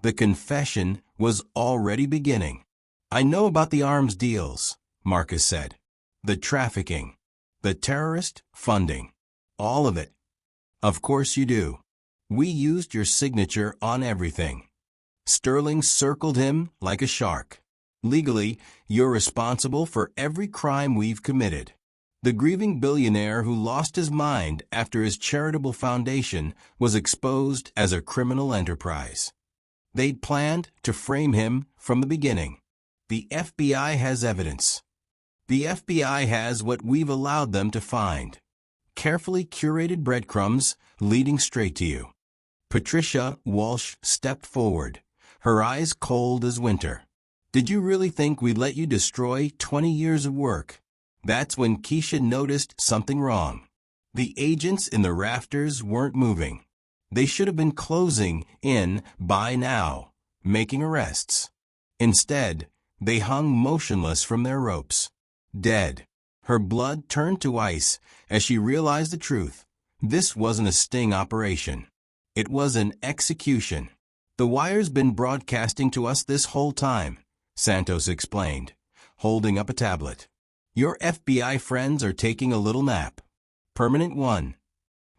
The confession was already beginning. I know about the arms deals, Marcus said. The trafficking. The terrorist funding. All of it. Of course you do. We used your signature on everything. Sterling circled him like a shark. Legally, you're responsible for every crime we've committed. The grieving billionaire who lost his mind after his charitable foundation was exposed as a criminal enterprise. They'd planned to frame him from the beginning. The FBI has evidence. The FBI has what we've allowed them to find. Carefully curated breadcrumbs leading straight to you. Patricia Walsh stepped forward, her eyes cold as winter. Did you really think we'd let you destroy 20 years of work? That's when Keisha noticed something wrong. The agents in the rafters weren't moving. They should have been closing in by now, making arrests. Instead, they hung motionless from their ropes. Dead. Her blood turned to ice as she realized the truth. This wasn't a sting operation. It was an execution. The wire's been broadcasting to us this whole time, Santos explained, holding up a tablet. Your FBI friends are taking a little nap. Permanent one.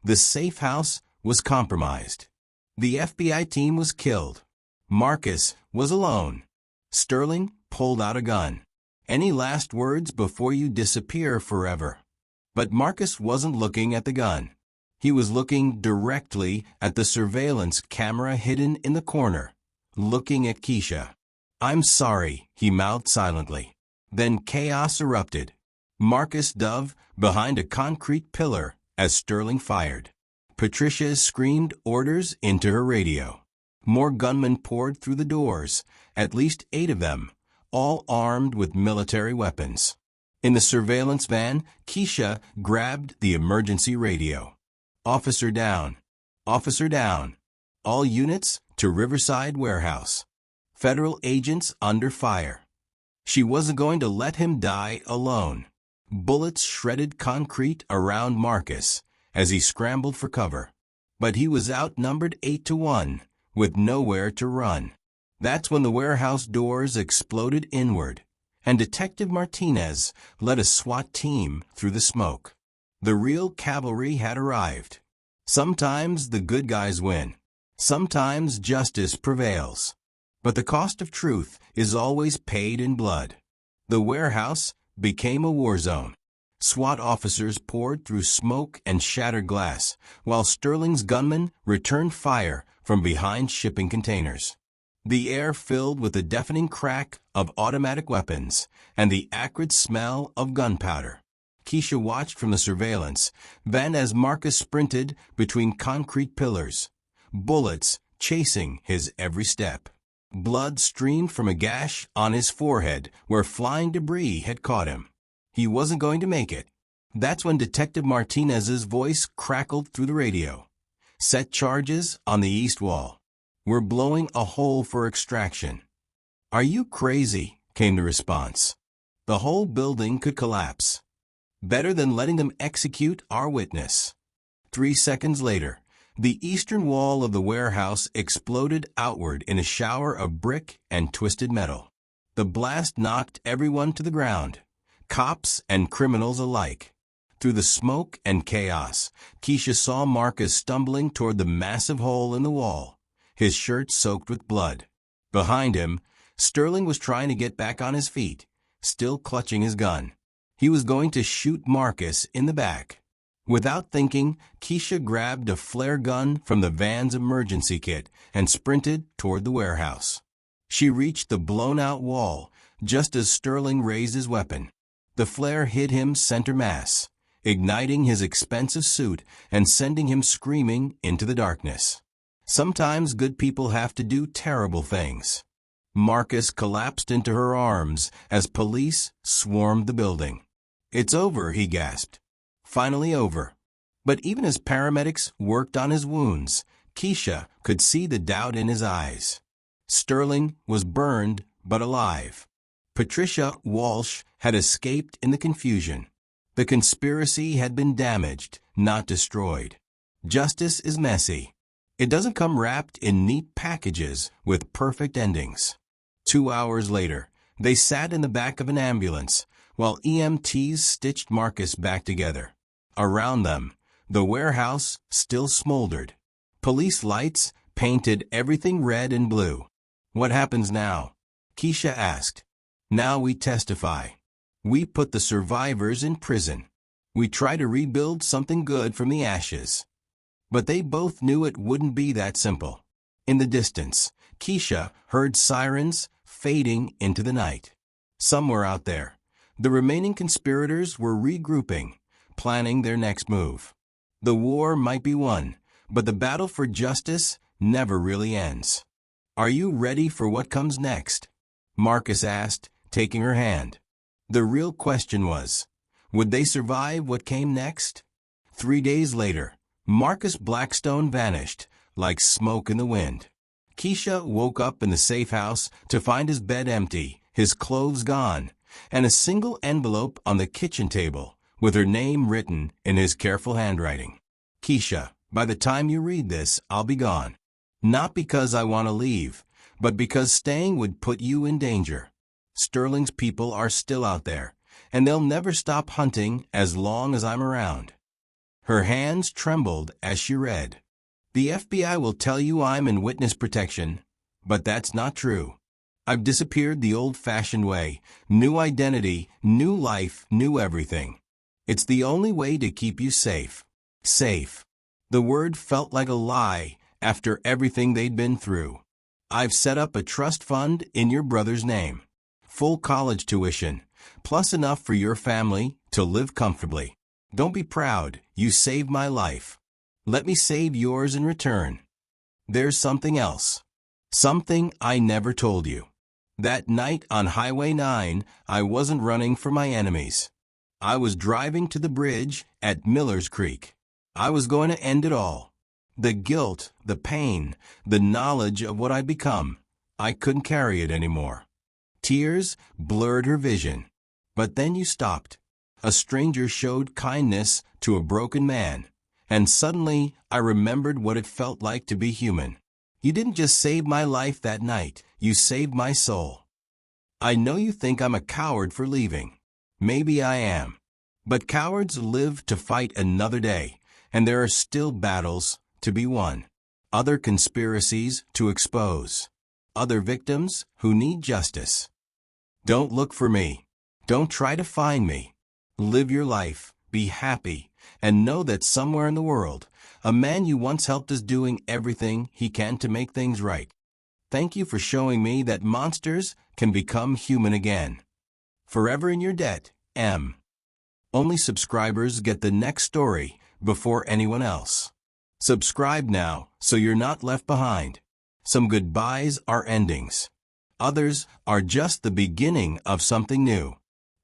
The safe house was compromised. The FBI team was killed. Marcus was alone. Sterling pulled out a gun. Any last words before you disappear forever? But Marcus wasn't looking at the gun. He was looking directly at the surveillance camera hidden in the corner, looking at Keisha. "I'm sorry," he mouthed silently. Then chaos erupted. Marcus dove behind a concrete pillar as Sterling fired. Patricia screamed orders into her radio. More gunmen poured through the doors, at least 8 of them, all armed with military weapons. In the surveillance van, Keisha grabbed the emergency radio. "Officer down. Officer down. All units to Riverside Warehouse. Federal agents under fire." She wasn't going to let him die alone. Bullets shredded concrete around Marcus as he scrambled for cover. But he was outnumbered 8-1, with nowhere to run. That's when the warehouse doors exploded inward, and Detective Martinez led a SWAT team through the smoke. The real cavalry had arrived. Sometimes the good guys win. Sometimes justice prevails. But the cost of truth is always paid in blood. The warehouse became a war zone. SWAT officers poured through smoke and shattered glass, while Sterling's gunmen returned fire from behind shipping containers. The air filled with the deafening crack of automatic weapons and the acrid smell of gunpowder. Keisha watched from the surveillance van as Marcus sprinted between concrete pillars, bullets chasing his every step. Blood streamed from a gash on his forehead where flying debris had caught him. He wasn't going to make it. That's when Detective Martinez's voice crackled through the radio. "Set charges on the east wall. We're blowing a hole for extraction." "Are you crazy?" came the response. "The whole building could collapse. Better than letting them execute our witness." 3 seconds later, the eastern wall of the warehouse exploded outward in a shower of brick and twisted metal. The blast knocked everyone to the ground, cops and criminals alike. Through the smoke and chaos, Keisha saw Marcus stumbling toward the massive hole in the wall, his shirt soaked with blood. Behind him, Sterling was trying to get back on his feet, still clutching his gun. He was going to shoot Marcus in the back. Without thinking, Keisha grabbed a flare gun from the van's emergency kit and sprinted toward the warehouse. She reached the blown-out wall just as Sterling raised his weapon. The flare hit him center mass, igniting his expensive suit and sending him screaming into the darkness. Sometimes good people have to do terrible things. Marcus collapsed into her arms as police swarmed the building. "It's over," he gasped. Finally over. But even as paramedics worked on his wounds, Keisha could see the doubt in his eyes. Sterling was burned but alive. Patricia Walsh had escaped in the confusion. The conspiracy had been damaged, not destroyed. Justice is messy. It doesn't come wrapped in neat packages with perfect endings. 2 hours later, they sat in the back of an ambulance while EMTs stitched Marcus back together. Around them, the warehouse still smoldered. Police lights painted everything red and blue. "What happens now?" Keisha asked. "Now we testify. We put the survivors in prison. We try to rebuild something good from the ashes." But they both knew it wouldn't be that simple. In the distance, Keisha heard sirens fading into the night. Somewhere out there, the remaining conspirators were regrouping, planning their next move. The war might be won, but the battle for justice never really ends. "Are you ready for what comes next?" Marcus asked, taking her hand. The real question was, would they survive what came next? 3 days later, Marcus Blackstone vanished like smoke in the wind. Keisha woke up in the safe house to find his bed empty, his clothes gone, and a single envelope on the kitchen table with her name written in his careful handwriting. "Keisha, by the time you read this, I'll be gone. Not because I want to leave, but because staying would put you in danger. Sterling's people are still out there, and they'll never stop hunting as long as I'm around." Her hands trembled as she read. The FBI will tell you I'm in witness protection, but that's not true. I've disappeared the old-fashioned way. New identity, new life, new everything. It's the only way to keep you safe. Safe. The word felt like a lie after everything they'd been through. I've set up a trust fund in your brother's name. Full college tuition, plus enough for your family to live comfortably. Don't be proud, you saved my life. Let me save yours in return. There's something else. Something I never told you. That night on Highway 9, I wasn't running for my enemies. I was driving to the bridge at Miller's Creek. I was going to end it all. The guilt, the pain, the knowledge of what I'd become. I couldn't carry it anymore. Tears blurred her vision. But then you stopped. A stranger showed kindness to a broken man. And suddenly, I remembered what it felt like to be human. You didn't just save my life that night. You saved my soul. I know you think I'm a coward for leaving. Maybe I am. But cowards live to fight another day, and there are still battles to be won. Other conspiracies to expose. Other victims who need justice. Don't look for me. Don't try to find me. Live your life, be happy, and know that somewhere in the world, a man you once helped is doing everything he can to make things right. Thank you for showing me that monsters can become human again. Forever in your debt, M. Only subscribers get the next story before anyone else. Subscribe now so you're not left behind. Some goodbyes are endings. Others are just the beginning of something new.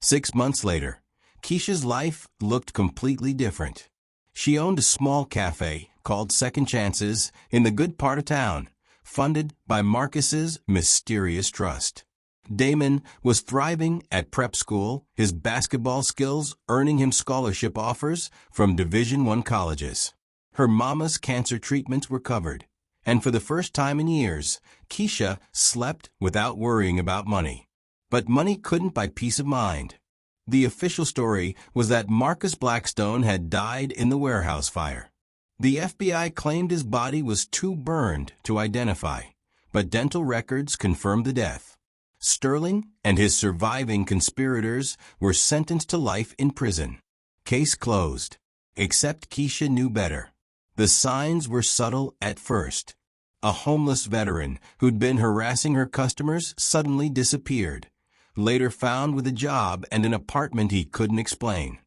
6 months later, Keisha's life looked completely different. She owned a small cafe called Second Chances in the good part of town, funded by Marcus's mysterious trust. Damon was thriving at prep school, his basketball skills earning him scholarship offers from Division I colleges. Her mama's cancer treatments were covered, and for the first time in years, Keisha slept without worrying about money. But money couldn't buy peace of mind. The official story was that Marcus Blackstone had died in the warehouse fire. The FBI claimed his body was too burned to identify, but dental records confirmed the death. Sterling and his surviving conspirators were sentenced to life in prison. Case closed. Except Keisha knew better. The signs were subtle at first. A homeless veteran who'd been harassing her customers suddenly disappeared, later found with a job and an apartment he couldn't explain.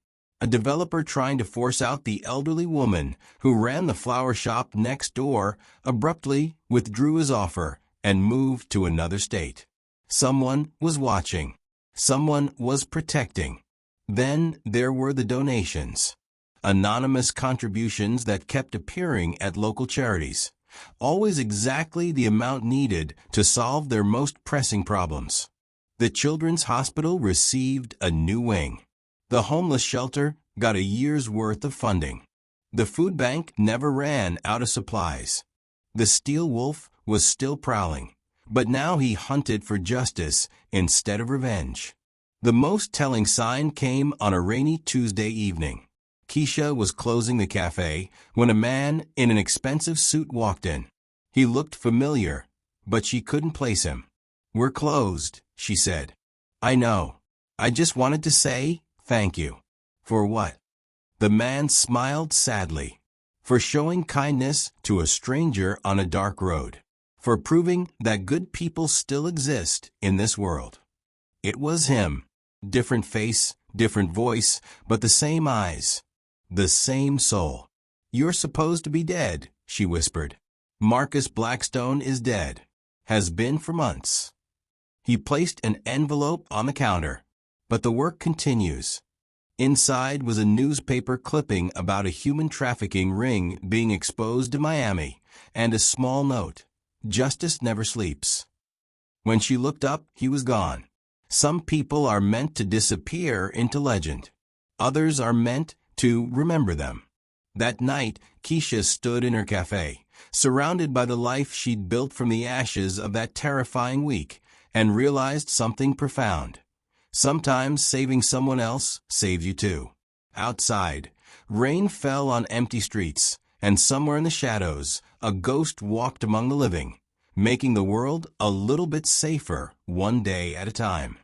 A developer trying to force out the elderly woman who ran the flower shop next door abruptly withdrew his offer and moved to another state. Someone was watching. Someone was protecting. Then there were the donations. Anonymous contributions that kept appearing at local charities, always exactly the amount needed to solve their most pressing problems. The Children's Hospital received a new wing. The homeless shelter got a year's worth of funding. The food bank never ran out of supplies. The steel wolf was still prowling, but now he hunted for justice instead of revenge. The most telling sign came on a rainy Tuesday evening. Keisha was closing the cafe when a man in an expensive suit walked in. He looked familiar, but she couldn't place him. "We're closed," she said. "I know. I just wanted to say thank you." "For what?" The man smiled sadly. "For showing kindness to a stranger on a dark road. For proving that good people still exist in this world." It was him. Different face, different voice, but the same eyes. The same soul. "You're supposed to be dead," she whispered. "Marcus Blackstone is dead. Has been for months." He placed an envelope on the counter. But the work continues. Inside was a newspaper clipping about a human trafficking ring being exposed in Miami, and a small note. "Justice never sleeps." When she looked up, he was gone. Some people are meant to disappear into legend. Others are meant to remember them. That night, Keisha stood in her cafe, surrounded by the life she'd built from the ashes of that terrifying week, and realized something profound. Sometimes saving someone else saves you too. Outside, rain fell on empty streets, and somewhere in the shadows, a ghost walked among the living, making the world a little bit safer one day at a time.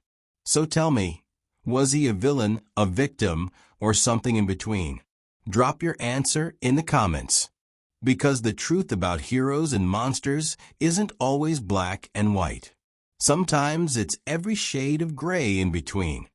So tell me, was he a villain, a victim, or something in between? Drop your answer in the comments. Because the truth about heroes and monsters isn't always black and white. Sometimes it's every shade of gray in between.